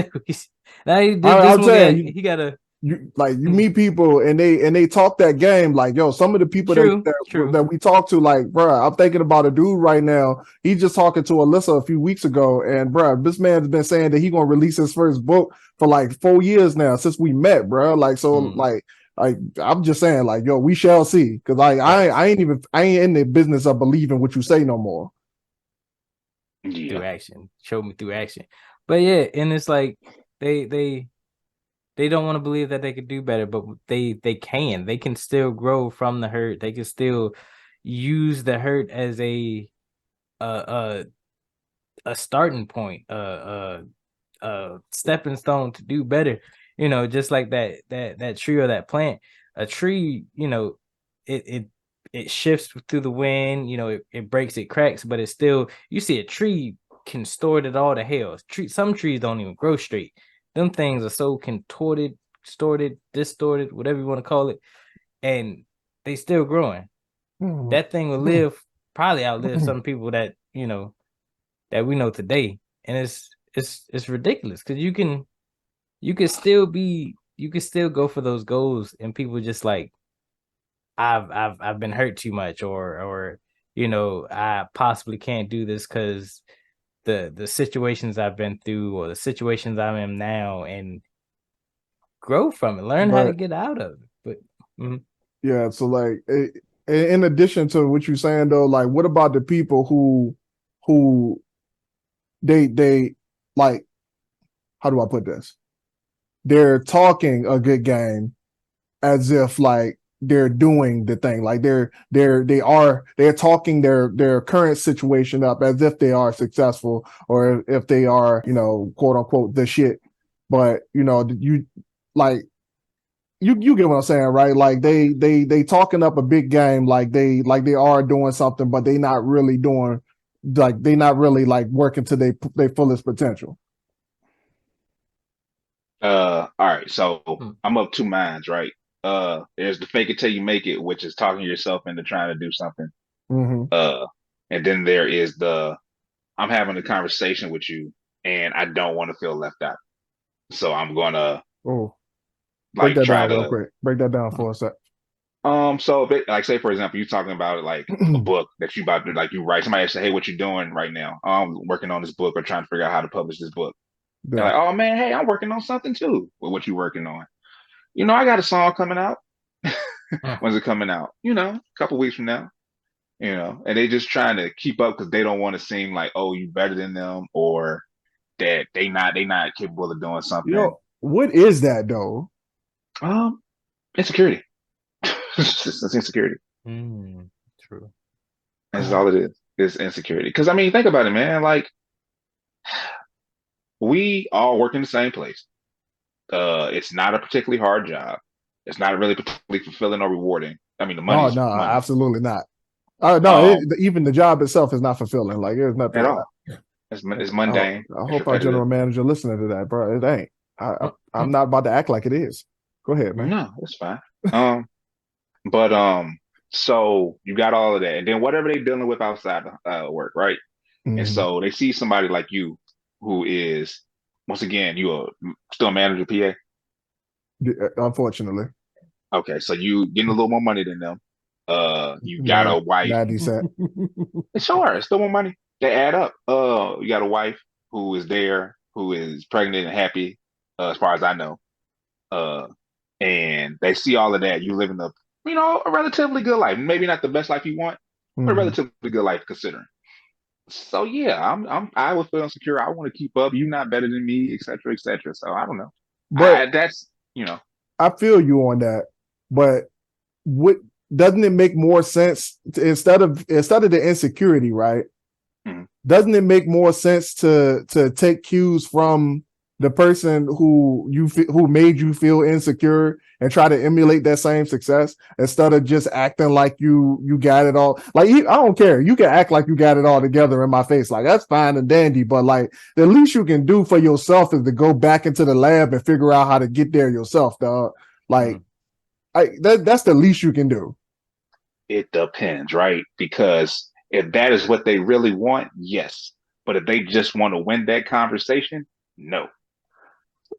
Speaker 1: I'm
Speaker 4: one
Speaker 1: saying
Speaker 4: he gotta
Speaker 1: you meet people and they talk that game like, yo, some of the people
Speaker 4: true.
Speaker 1: that we talk to, like, bro, I'm thinking about a dude right now. He just talking to Alyssa a few weeks ago, and bro, this man's been saying that he gonna release his first book for like 4 years now since we met, bro. Like, so like I'm just saying, like, yo, we shall see, because like I ain't in the business of believing what you say no more.
Speaker 4: Through action, show me through action. But yeah, and it's like they don't want to believe that they could do better, but they can still grow from the hurt. They can still use the hurt as a starting point, a stepping stone to do better. You know, just like that tree or that plant. A tree, you know, it shifts through the wind. You know, it breaks, it cracks, but it's still. You see, a tree can store it all to hell. Some trees don't even grow straight. Them things are so contorted, distorted, whatever you want to call it, and they still growing. That thing will probably outlive some people that you know that we know today, and it's ridiculous because you can still go for those goals, and people just like I've been hurt too much, or you know I possibly can't do this because the situations I've been through or the situations I'm in now, and grow from it, learn how to get out of it. But
Speaker 1: yeah, so like in addition to what you're saying though, like what about the people who they like, how do I put this? They're talking a good game as if like they're doing the thing, like they're talking their current situation up as if they are successful, or if they are, you know, quote unquote the shit. But you know, you like you get what I'm saying, right? Like they talking up a big game, like they are doing something, but they not really doing, like they not really like working to their fullest potential.
Speaker 2: All right, so I'm of two minds, right? There's the fake it till you make it, which is talking yourself into trying to do something. And then there is the I'm having a conversation with you and I don't want to feel left out. So I'm gonna
Speaker 1: break that down real quick. Break that down for a sec.
Speaker 2: So like say for example, you're talking about like a book that you about to like you write. Somebody say, hey, what you doing right now? Oh, I'm working on this book or trying to figure out how to publish this book. Yeah. They're like, oh man, hey, I'm working on something too. Well, what you working on? You know, I got a song coming out. When's it coming out? You know, a couple weeks from now. You know, and they just trying to keep up because they don't want to seem like, oh, you better than them, or that they not capable of doing something.
Speaker 1: Yo, what is that though?
Speaker 2: Insecurity. It's insecurity.
Speaker 4: True.
Speaker 2: That's all it is. It's insecurity. Because I mean, think about it, man. Like, we all work in the same place. It's not a particularly hard job. It's not really particularly fulfilling or rewarding. I mean, the money.
Speaker 1: No,
Speaker 2: money.
Speaker 1: Absolutely not. Even the job itself is not fulfilling. Like, there's nothing
Speaker 2: at all. It's mundane.
Speaker 1: I hope our general manager listening to that, bro. It ain't. I'm not about to act like it is. Go ahead, man.
Speaker 2: No, it's fine. So you got all of that, and then whatever they're dealing with outside work, right? And so they see somebody like you, who is, once again, you are still a manager, PA.
Speaker 1: Unfortunately.
Speaker 2: Okay, so you getting a little more money than them. You got a wife.
Speaker 1: 90 cents.
Speaker 2: Sure, it's still more money. They add up. You got a wife who is there, who is pregnant and happy, as far as I know. And they see all of that. You living a relatively good life. Maybe not the best life you want, but a relatively good life considering. So yeah, I would feel insecure. I want to keep up. You're not better than me, etc., etc. So I don't know. But that's
Speaker 1: I feel you on that. But what doesn't it make more sense instead of the insecurity, right? Doesn't it make more sense to take cues from the person who made you feel insecure and try to emulate that same success instead of just acting like you got it all? Like, I don't care. You can act like you got it all together in my face. Like, that's fine and dandy, but like the least you can do for yourself is to go back into the lab and figure out how to get there yourself, dog. Like, that's the least you can do.
Speaker 2: It depends, right? Because if that is what they really want, yes. But if they just want to win that conversation, no.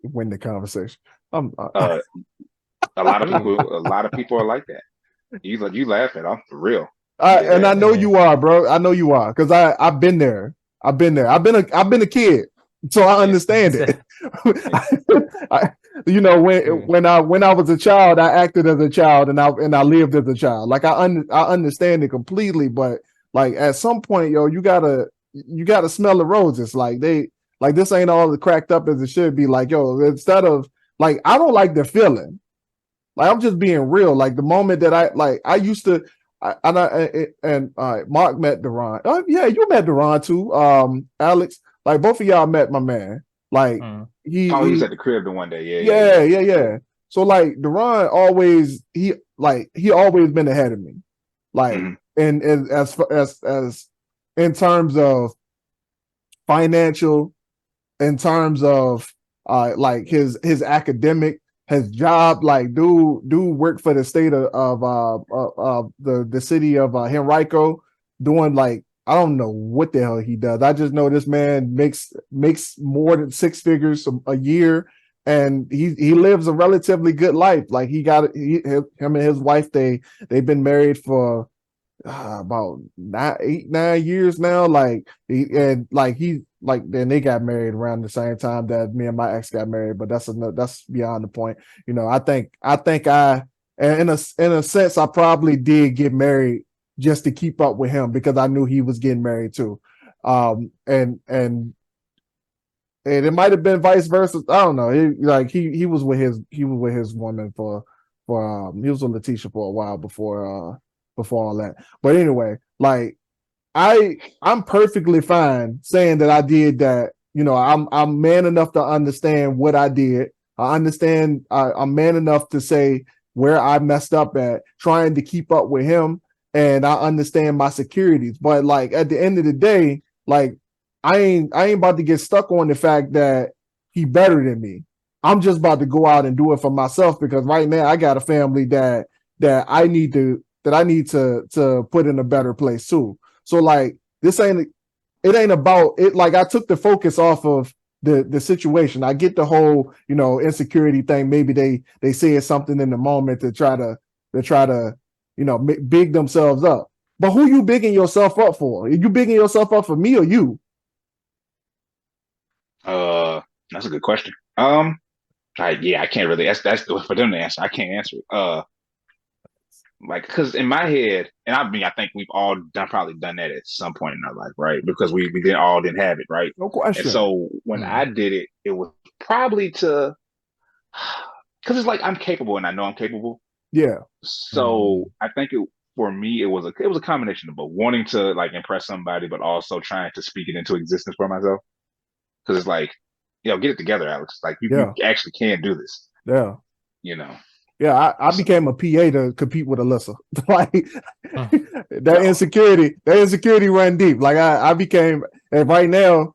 Speaker 1: Win the conversation.
Speaker 2: Uh, a lot of people are like that. You laugh at, I'm for real.
Speaker 1: And
Speaker 2: Yeah.
Speaker 1: I know you are, bro. I know you are, because I've been there. I've been a kid, so I understand it. I, when I was a child, I acted as a child, and I lived as a child. Like I understand it completely, but like at some point, yo, you gotta smell the roses. Like this ain't all as cracked up as it should be. Like, yo, instead of like, I don't like the feeling. Like, I'm just being real. Like the moment that I used to, Mark met Deron. Oh yeah, you met Deron too. Alex, like both of y'all met my man. Like
Speaker 2: he was at the crib the one day.
Speaker 1: Yeah. So like Deron he always been ahead of me. Like, and as in terms of financial, in terms of like his academic, his job, like dude work for the state of the city of Henrico, doing like, I don't know what the hell he does. I just know this man makes more than 6 figures a year, and he lives a relatively good life. Like him and his wife, they've been married for about 9 years now. Like then they got married around the same time that me and my ex got married, but that's beyond the point. I think in a sense, I probably did get married just to keep up with him, because I knew he was getting married too. And it might have been vice versa. I don't know. He was with his woman he was with Letitia for a while before all that. But anyway, like I'm perfectly fine saying that I did that. I'm man enough to understand what I did. I understand. I'm man enough to say where I messed up at trying to keep up with him, and I understand my securities. But like at the end of the day, like I ain't about to get stuck on the fact that he better than me. I'm just about to go out and do it for myself, because right now I got a family that I need to put in a better place too. So like it ain't about it. Like I took the focus off of the situation. I get the whole insecurity thing. Maybe they said something in the moment to try to big themselves up. But who you bigging yourself up for? Are you bigging yourself up for me or you?
Speaker 2: That's a good question. I can't really. That's for them to answer. I can't answer it. Like, because in my head, and I think we've all probably done that at some point in our life, right? Because we didn't have it, right?
Speaker 1: No question.
Speaker 2: And so when I did it, it was probably because it's like I'm capable, and I know I'm capable.
Speaker 1: Yeah.
Speaker 2: So I think for me, it was a combination of both wanting to like impress somebody, but also trying to speak it into existence for myself. Because it's like, get it together, Alex. Like you actually can do this.
Speaker 1: Yeah.
Speaker 2: Yeah,
Speaker 1: I became a PA to compete with Alyssa. Like that insecurity ran deep. Like I became, and right now,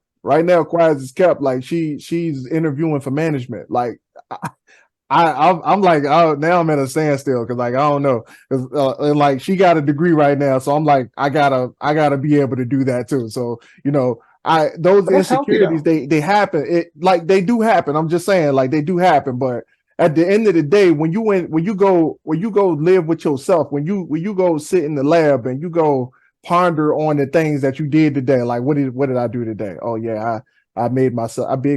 Speaker 1: quiet as kept. Like she's interviewing for management. Like I'm like, oh, now I'm at a standstill, because like I don't know, and like she got a degree right now, so I'm like, I gotta be able to do that too. So those insecurities, they happen. It like they do happen. I'm just saying, like they do happen, but at the end of the day, when you go live with yourself, when you go sit in the lab and you go ponder on the things that you did today, like what did I do today? Oh yeah, I bigged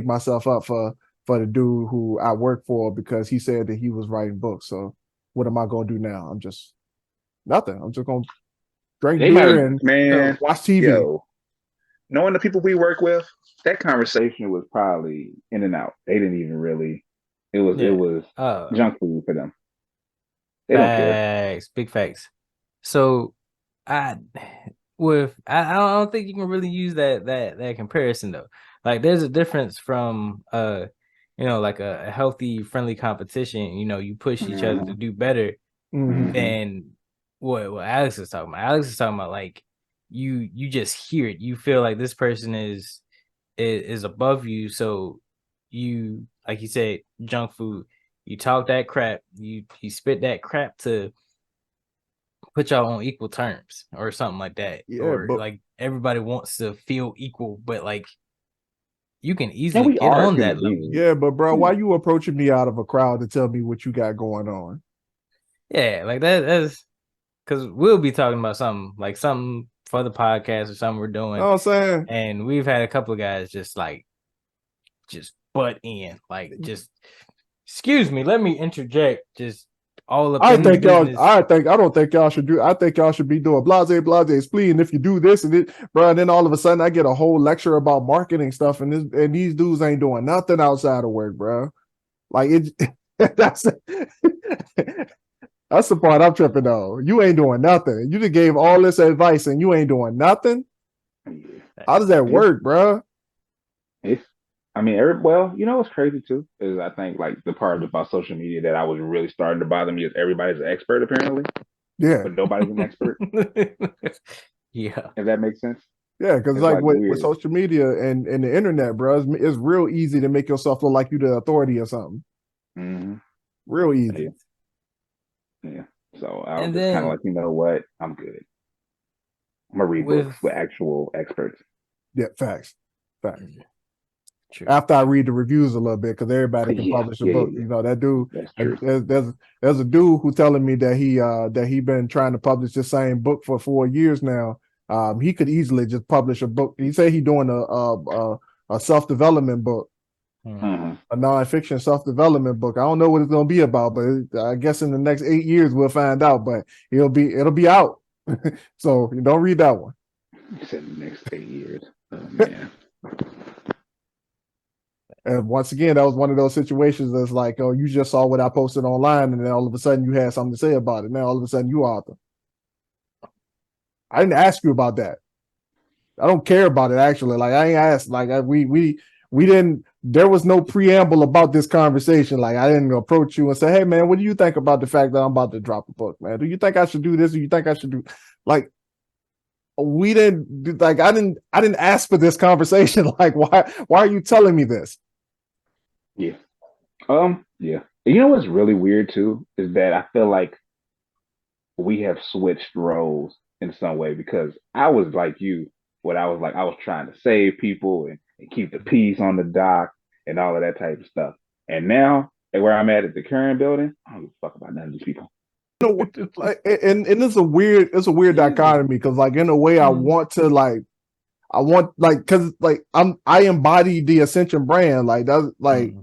Speaker 1: myself up for the dude who I work for, because he said that he was writing books. So what am I gonna do now? I'm just nothing. I'm just gonna drink beer and watch TV.
Speaker 2: Yo, knowing the people we work with, that conversation was probably in and out. They didn't even really. It was junk food for them. They don't care.
Speaker 4: Big facts. So I don't think you can really use that comparison though. Like there's a difference from like a healthy, friendly competition. You push each other to do better than what Alex is talking about. Alex is talking about like you just hear it. You feel like this person is above you, so you, like you said, junk food. you talk that crap, you spit that crap to put y'all on equal terms or something like that.
Speaker 1: Yeah,
Speaker 4: or
Speaker 1: but
Speaker 4: like everybody wants to feel equal, but like you can
Speaker 2: And
Speaker 4: easily
Speaker 2: we
Speaker 4: get
Speaker 2: are
Speaker 4: on
Speaker 2: human
Speaker 4: that level.
Speaker 2: beings.
Speaker 1: yeah, but bro, why you approaching me out of a crowd to tell me what you got going on?
Speaker 4: Yeah, like that's because we'll be talking about something for the podcast or something we're doing.
Speaker 1: You know what I'm saying?
Speaker 4: And we've had a couple of guys just butt in, like just excuse me, let me interject, just all up in the business.
Speaker 1: I don't think y'all should do. I think y'all should be doing blase spleen. If you do this and it, bro, and then all of a sudden I get a whole lecture about marketing stuff, and these dudes ain't doing nothing outside of work, bro. Like it, that's that's the part I'm tripping on. You ain't doing nothing. You just gave all this advice and you ain't doing nothing. How does that work, bro?
Speaker 2: I mean, well, you know what's crazy too is I think like the part about social media that I was really starting to bother me is everybody's an expert apparently,
Speaker 1: Yeah,
Speaker 2: but nobody's an expert.
Speaker 4: Yeah,
Speaker 2: If that makes sense.
Speaker 1: yeah, because
Speaker 2: It's
Speaker 1: like
Speaker 2: like
Speaker 1: with
Speaker 2: weird.
Speaker 1: social media and the internet, bro, it's real easy to make yourself look like you the authority or something.
Speaker 2: Mm-hmm.
Speaker 1: Real easy.
Speaker 2: Yeah. So I was
Speaker 4: And
Speaker 2: just kind of
Speaker 4: then
Speaker 2: like, you know what? I'm good. I'm gonna read books with actual experts.
Speaker 1: Yeah, facts.
Speaker 4: True.
Speaker 1: After I read the reviews a little bit, because everybody can publish a book.
Speaker 2: Yeah.
Speaker 1: You know, that dude.
Speaker 2: That's true.
Speaker 1: There's a dude who telling me that he been trying to publish the same book for 4 years now. He could easily just publish a book. He said he doing a self-development book,
Speaker 2: Mm-hmm.
Speaker 1: a nonfiction self-development book. I don't know what it's gonna be about, but I guess in the next 8 years we'll find out. But it'll be out. So you don't read that one.
Speaker 2: You said the next 8 years. Oh man.
Speaker 1: And once again, that was one of those situations that's like, oh, you just saw what I posted online, and then all of a sudden you had something to say about it. Now all of a sudden you author. I didn't ask you about that. I don't care about it actually. Like I ain't asked. Like we didn't. There was no preamble about this conversation. Like I didn't approach you and say, hey man, what do you think about the fact that I'm about to drop a book, man? Do you think I should do this? Do you think I should do like? We didn't like. I didn't ask for this conversation. Like why are you telling me this?
Speaker 2: Yeah. Yeah. You know what's really weird too is that I feel like we have switched roles in some way because I was like you, what I was trying to save people and keep the peace on the dock and all of that type of stuff. And now where I'm at the current building, I don't give a fuck about none of these people.
Speaker 1: Like, and it's a weird dichotomy because like in a way I want because like I embody the Ascension brand, like that's like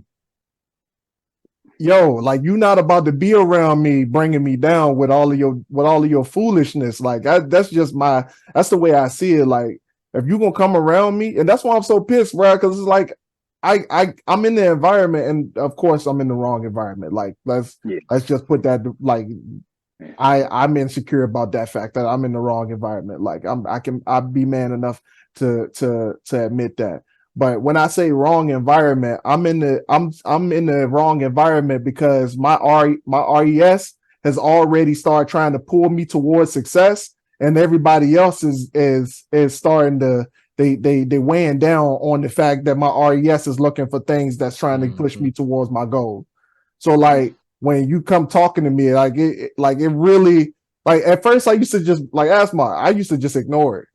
Speaker 1: yo, like you not about to be around me bringing me down with all of your foolishness. Like that's the way I see it. Like if you gonna come around me, and that's why I'm so pissed, bro, because it's like I'm in the environment, and of course I'm in the wrong environment. Like let's just put that like I'm insecure about that fact that I'm in the wrong environment. Like I'll be man enough to admit that. But when I say wrong environment, I'm in the wrong environment because my RES has already started trying to pull me towards success, and everybody else is starting to they weighing down on the fact that my RES is looking for things that's trying to push me towards my goal. So like when you come talking to me, like it really like at first I used to just like I used to just ignore it.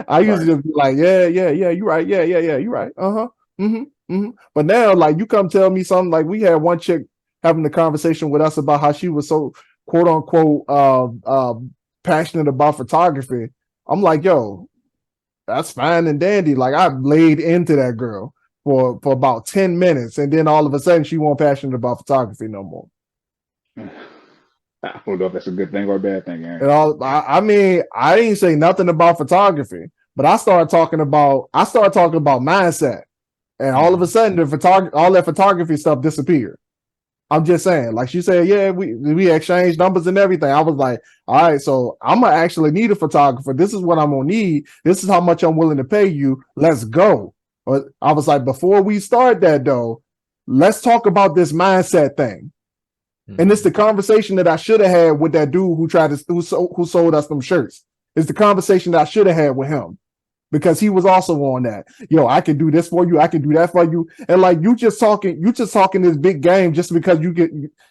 Speaker 1: I used to just be like, yeah, you're right. Yeah, you're right. But now, like, you come tell me something. Like, we had one chick having a conversation with us about how she was so quote unquote passionate about photography. I'm like, yo, that's fine and dandy. Like, I laid into that girl for about 10 minutes, and then all of a sudden she wasn't passionate about photography no more.
Speaker 2: I don't know if that's a good thing or a bad thing, Aaron.
Speaker 1: And I mean, I didn't say nothing about photography, but I started talking about mindset, and all of a sudden all that photography stuff disappeared. I'm just saying, like she said, yeah, we exchanged numbers and everything. I was like, all right, so I'm gonna actually need a photographer. This is what I'm gonna need. This is how much I'm willing to pay you. Let's go. But I was like, before we start that though, let's talk about this mindset thing. And it's the conversation that I should have had with that dude who sold us them shirts. It's the conversation that I should have had with him. because he was also on that. Yo, I can do this for you. I can do that for you. And like, you just talking this big game just because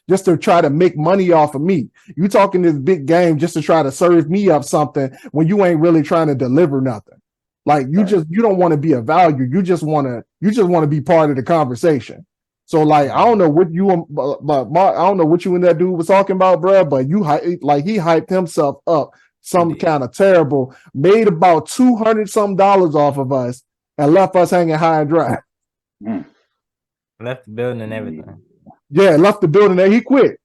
Speaker 1: just to try to make money off of me. You talking this big game just to try to serve me up something when you ain't really trying to deliver nothing. Like, you don't want to be a value. You just want to be part of the conversation. So like, I don't know what you, but Mark, I don't know what you and that dude was talking about, bro, but he hyped himself up some kind of terrible, made about $200 some off of us and left us hanging high and dry.
Speaker 4: Left the building and everything.
Speaker 1: Yeah, left the building there. He quit.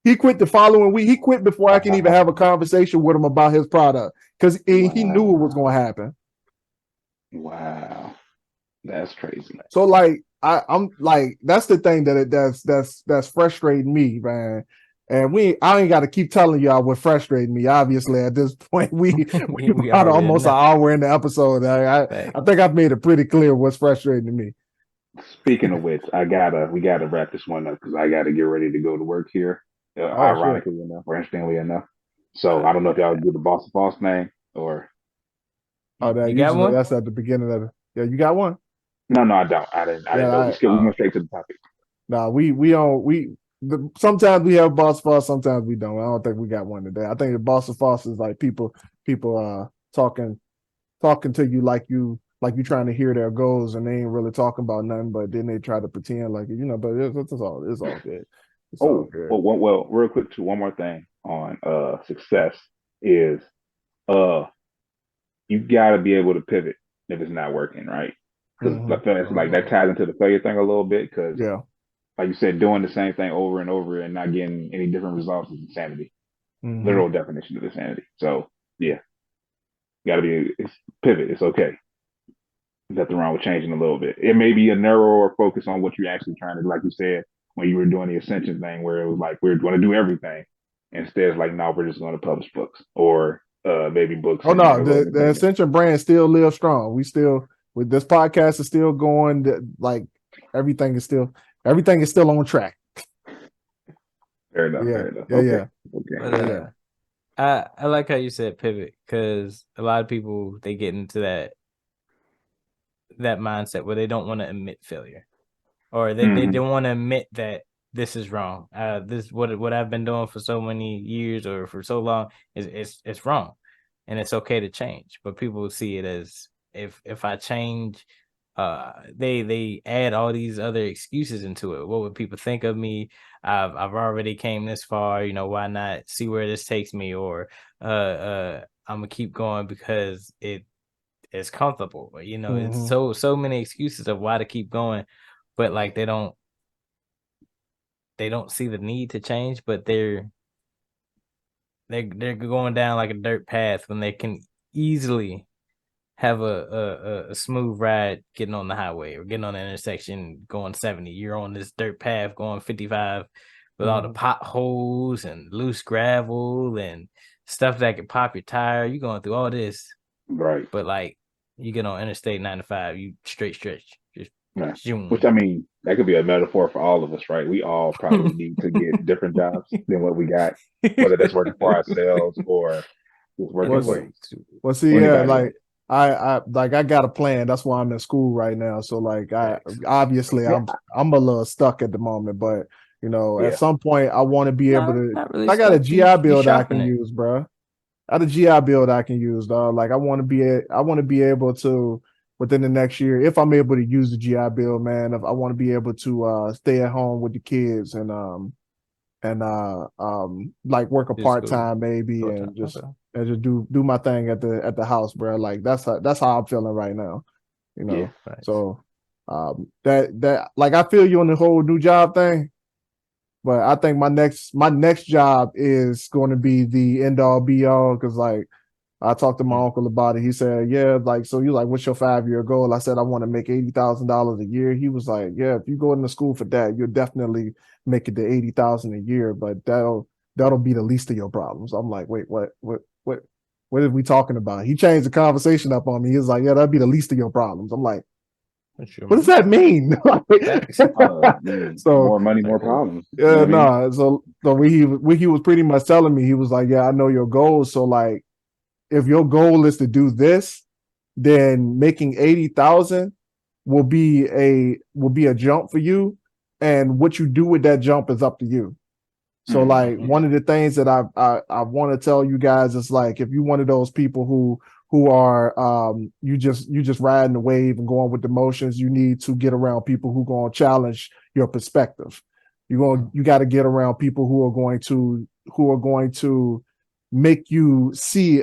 Speaker 1: He quit the following week. He quit before I can even have a conversation with him about his product because he knew it was going to happen.
Speaker 2: Wow, that's crazy.
Speaker 1: So like, I'm like, that's the thing that's frustrating me, man. And I ain't got to keep telling y'all what frustrated me. Obviously, at this point, we got almost an hour in the episode. I think I've made it pretty clear what's frustrating to me.
Speaker 2: Speaking of which, we gotta wrap this one up because I gotta get ready to go to work here. Ironically enough, or interestingly enough. So I don't know if y'all do the boss of boss thing or.
Speaker 1: Oh, that you got one? That's at the beginning of Yeah, you got one?
Speaker 2: No, I don't. I didn't know. We went straight to the topic.
Speaker 1: Nah, sometimes we have boss boss, sometimes we don't. I don't think we got one today. I think the boss of boss is like people talking to you like you trying to hear their goals and they ain't really talking about nothing, but then they try to pretend like but it's all good.
Speaker 2: All good. Well, real quick too, one more thing on success is you gotta be able to pivot if it's not working, right? Because it's like that ties into the failure thing a little bit because like you said, doing the same thing over and over and not getting any different results is insanity. Literal definition of insanity. So yeah, it's pivot. It's okay. Nothing wrong with changing a little bit. It may be a narrower focus on what you're actually trying to do. Like you said, when you were doing the Ascension thing, where it was like we're going to do everything. Instead, it's like, no, we're just going to publish books or maybe books.
Speaker 1: Oh no, the Ascension brand still lives strong. We still with this podcast is still going. Like everything is still on track.
Speaker 2: Fair enough.
Speaker 1: Yeah.
Speaker 2: Fair enough.
Speaker 1: Okay.
Speaker 4: I like how you said pivot because a lot of people they get into that mindset where they don't want to admit failure or they don't want to admit that this is wrong. This what I've been doing for so many years or for so long is it's wrong, and it's okay to change. But people see it as if I change, they add all these other excuses into it. What would people think of me? I've already came this far. Why not see where this takes me? Or I'm gonna keep going because it's comfortable. It's so many excuses of why to keep going, but like they don't see the need to change, but they're going down like a dirt path when they can easily have a smooth ride getting on the highway or getting on the intersection going 70. You're on this dirt path going 55 with all the potholes and loose gravel and stuff that could pop your tire. You're going through all this.
Speaker 2: Right.
Speaker 4: But like you get on Interstate 95, you straight stretch.
Speaker 2: Which I mean, that could be a metaphor for all of us, right? We all probably need to get different jobs than what we got, whether that's working for ourselves or just working for you.
Speaker 1: Well, see, like I got a plan. That's why I'm in school right now. So like I'm a little stuck at the moment, but at some point I want to be able to. Really I got a GI Bill that I can use, bro. I got a GI Bill that I can use, dog. Like I want to be able to within the next year, if I'm able to use the GI Bill, man. If I want to be able to stay at home with the kids and like work a part-time maybe and just do my thing at the house, bro. Like that's how I'm feeling right now. So that like I feel you on the whole new job thing, but I think my next job is going to be the end all be all because like I talked to my uncle about it. He said, yeah, like, so you like, what's your 5-year goal? I said, I want to make $80,000 a year. He was like, yeah, if you go into school for that, you'll definitely make it to $80,000 a year, but that'll be the least of your problems. I'm like, wait, what are we talking about? He changed the conversation up on me. He was like, yeah, that'd be the least of your problems. I'm like, what does that mean?
Speaker 2: So more money, more problems.
Speaker 1: Yeah, no. So what he was pretty much telling me, he was like, yeah, I know your goals. So like, if your goal is to do this, then making 80,000 will be a jump for you, and what you do with that jump is up to you. So like one of the things that I want to tell you guys is like, if you're one of those people who are you just riding the wave and going with the motions, you need to get around people who are going to challenge your perspective. You got to get around people who are going to make you see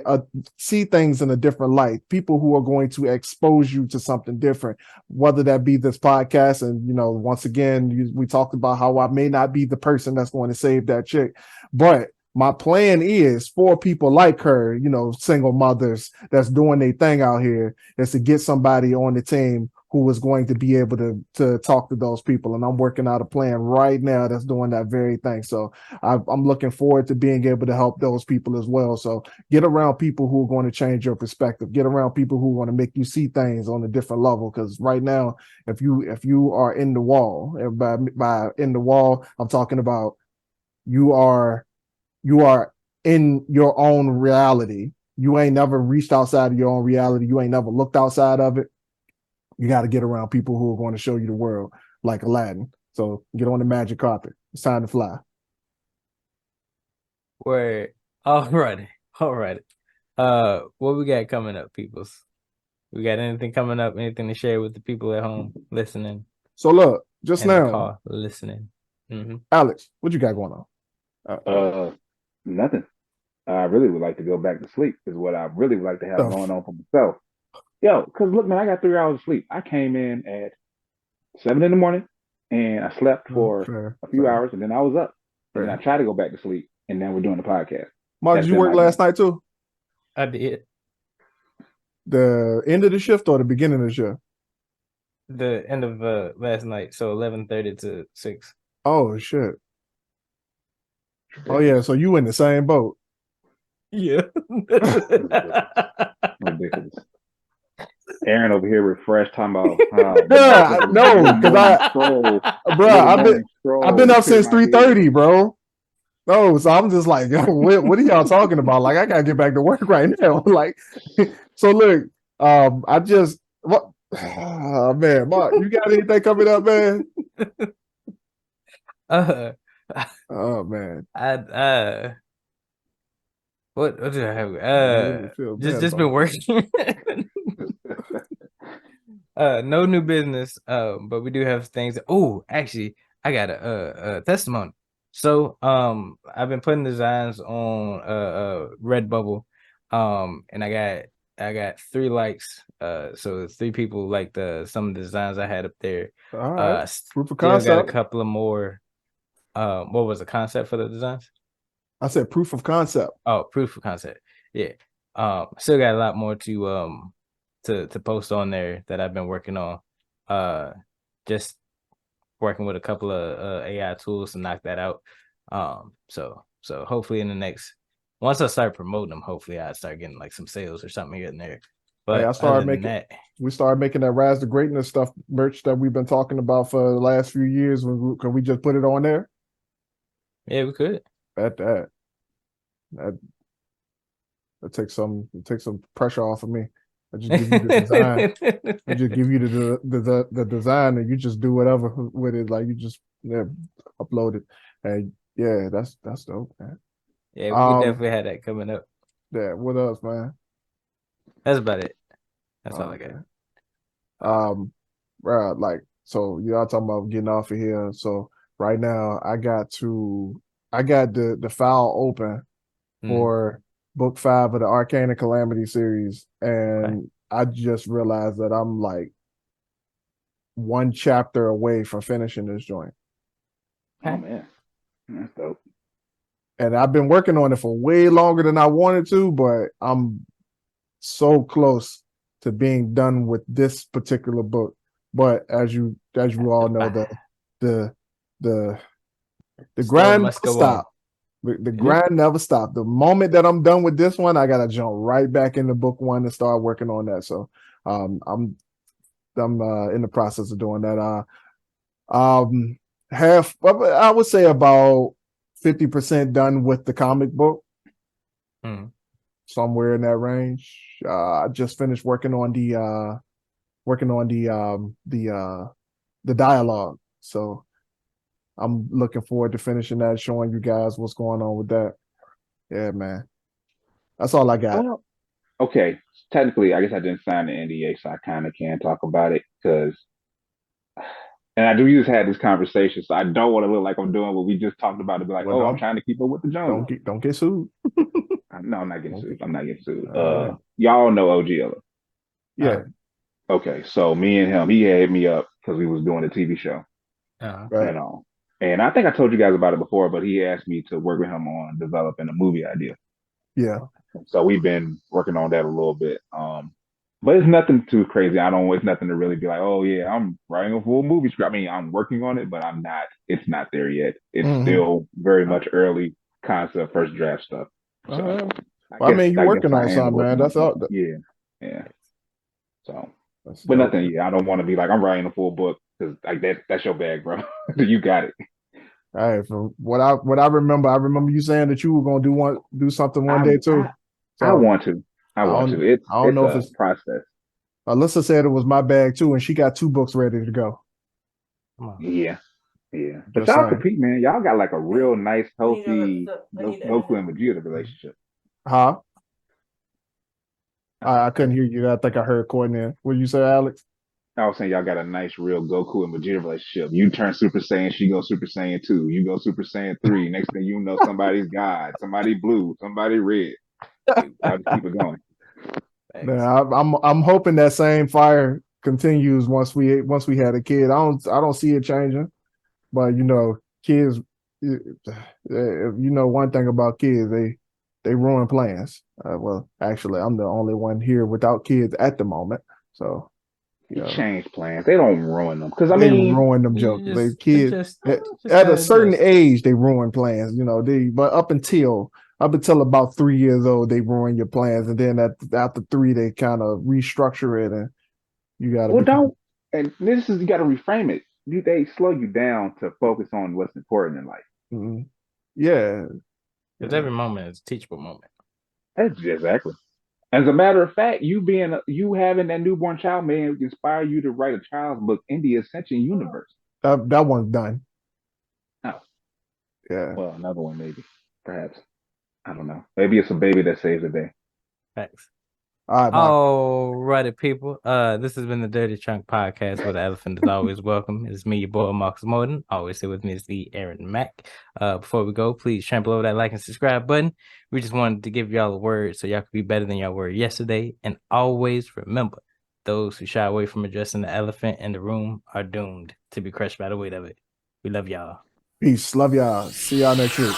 Speaker 1: things in a different light, people who are going to expose you to something different, whether that be this podcast. And once again, we talked about how I may not be the person that's going to save that chick, but my plan is for people like her, single mothers that's doing their thing out here, is to get somebody on the team who is going to be able to talk to those people. And I'm working out a plan right now that's doing that very thing. So I'm looking forward to being able to help those people as well. So get around people who are going to change your perspective. Get around people who want to make you see things on a different level. Because right now, if you are in the wall, by in the wall, I'm talking about you are in your own reality. You ain't never reached outside of your own reality. You ain't never looked outside of it. You got to get around people who are going to show you the world like Aladdin. So get on the magic carpet. It's time to fly.
Speaker 4: Word. All right. What we got coming up, peoples? We got anything coming up? Anything to share with the people at home listening?
Speaker 1: So look, just now,
Speaker 4: the car listening.
Speaker 1: Alex, what you got going
Speaker 2: on? Nothing. I really would like to go back to sleep. Is what I really would like to have going on for myself. Yo, because look, man, I got 3 hours of sleep. I came in at 7 in the morning, and I slept for a few hours, and then I was up. And then I tried to go back to sleep, and then we're doing the podcast.
Speaker 1: Mark, did you work last night too?
Speaker 4: I did.
Speaker 1: The end of the shift or the beginning of the shift?
Speaker 4: The end of last night, so 11:30 to 6.
Speaker 1: Oh shit. Oh yeah, so you in the same boat?
Speaker 4: Yeah.
Speaker 2: Ridiculous. Aaron over here refreshed, talking about
Speaker 1: no, because I've been up since 3:30, bro. No, so I'm just like, yo, what are y'all talking about? Like, I gotta get back to work right now. Like, so look, oh, man, Mark, you got anything coming up, man? Oh man,
Speaker 4: what do I have? Just been working. No new business. But we do have things. Oh, actually, I got a testimony. So, I've been putting designs on Redbubble, and I got 3 likes. So 3 people liked some of the designs I had up there.
Speaker 1: All right, proof of
Speaker 4: concept.
Speaker 1: Got
Speaker 4: a couple of more. What was the concept for the designs?
Speaker 1: I said proof of concept.
Speaker 4: Oh, proof of concept. Yeah. Still got a lot more to post on there that I've been working on. Just working with a couple of AI tools to knock that out. So hopefully in the next, once I start promoting them, hopefully I start getting like some sales or something here and there. But
Speaker 1: we started making that Rise to Greatness stuff merch that we've been talking about for the last few years. Can we just put it on there?
Speaker 4: Yeah, we could.
Speaker 1: That takes some pressure off of me. I just give you the design. I just give you the design, and you just do whatever with it. Like you just upload it, and yeah, that's dope, man.
Speaker 4: Yeah, we definitely had that coming up.
Speaker 1: Yeah, what else, man?
Speaker 4: That's about it. That's all I got.
Speaker 1: Right, like so, y'all talking about getting off of here. So right now, I got the file open for book 5 of the Arcane and Calamity series, and I just realized that I'm like 1 chapter away from finishing this joint.
Speaker 2: Oh man, that's dope.
Speaker 1: And I've been working on it for way longer than I wanted to, but I'm so close to being done with this particular book. But as you all know, the grind never stopped. The grind never stopped. The moment that I'm done with this one, I gotta jump right back into book 1 and start working on that. So I'm in the process of doing that. I would say about 50% done with the comic book. somewhere in that range. I just finished working on the dialogue. So I'm looking forward to finishing that, showing you guys what's going on with that. Yeah, man. That's all I got.
Speaker 2: Well, okay. Technically, I guess I didn't sign the NDA, so I kind of can talk about it because, and I do just had this conversation, so I don't want to look like I'm doing what we just talked about to be like,
Speaker 1: Well,
Speaker 2: oh, I'm trying to keep up with the Joneses.
Speaker 1: don't get sued.
Speaker 2: No, I'm not getting sued. I'm not getting sued.
Speaker 1: Right.
Speaker 2: Y'all know OG.
Speaker 1: Yeah.
Speaker 2: Okay, so me and him, he had hit me up because we was doing a TV show
Speaker 1: Right.
Speaker 2: and all. And I think I told you guys about it before, but he asked me to work with him on developing a movie idea.
Speaker 1: Yeah.
Speaker 2: So we've been working on that a little bit. But it's nothing too crazy. It's nothing to really be like, oh yeah, I'm writing a full movie script. I mean, I'm working on it, but it's not there yet. It's still very much early concept, first draft stuff. So
Speaker 1: I mean, you're working on something, man. That's all.
Speaker 2: Yeah. Yeah. So, but nothing. Yeah, I don't want to be like I'm writing a full book because like that's your bag, bro. You got it.
Speaker 1: All right. From what I remember you saying that you were gonna do something one day too.
Speaker 2: I want to. I want to. It's I don't know if it's process.
Speaker 1: Alyssa said it was my bag too, and she got 2 books ready to go.
Speaker 2: Yeah. Yeah. But y'all compete, man. Y'all got like a real nice, healthy Goku and Vegeta relationship.
Speaker 1: Huh? I couldn't hear you. I think I heard Courtney. What did you say, Alex?
Speaker 2: I was saying y'all got a nice, real Goku and Vegeta relationship. You turn Super Saiyan, she goes Super Saiyan 2. You go Super Saiyan 3. Next thing you know, somebody's God, somebody blue, somebody red. I'll just keep it going.
Speaker 1: Yeah, I'm hoping that same fire continues once we had a kid. I don't see it changing, but kids. One thing about kids, they ruin plans. Well, actually, I'm the only one here without kids at the moment, so.
Speaker 2: They change plans. They don't ruin them because
Speaker 1: they ruin them jokes. They kids at a certain age they ruin plans. But up until about 3 years old they ruin your plans, and then after 3 they kind of restructure it, and you got to.
Speaker 2: And this is you got to reframe it. They slow you down to focus on what's important in life.
Speaker 1: Mm-hmm. Yeah,
Speaker 4: because every moment is a teachable moment.
Speaker 2: Exactly. As a matter of fact, you having that newborn child may inspire you to write a child's book in the Ascension universe.
Speaker 1: That one's done.
Speaker 2: Oh.
Speaker 1: Yeah.
Speaker 2: Well, another one maybe, perhaps. I don't know. Maybe it's a baby that saves the day.
Speaker 4: Thanks.
Speaker 1: All
Speaker 4: righty, people. This has been the Dirty Trunk Podcast where the elephant is always welcome. It's me, your boy, Marcus Morton. Always here with me is the Aaron Mack. Before we go, please trample over that like and subscribe button. We just wanted to give y'all a word so y'all could be better than y'all were yesterday. And always remember, those who shy away from addressing the elephant in the room are doomed to be crushed by the weight of it. We love y'all.
Speaker 1: Peace. Love y'all. See y'all next week.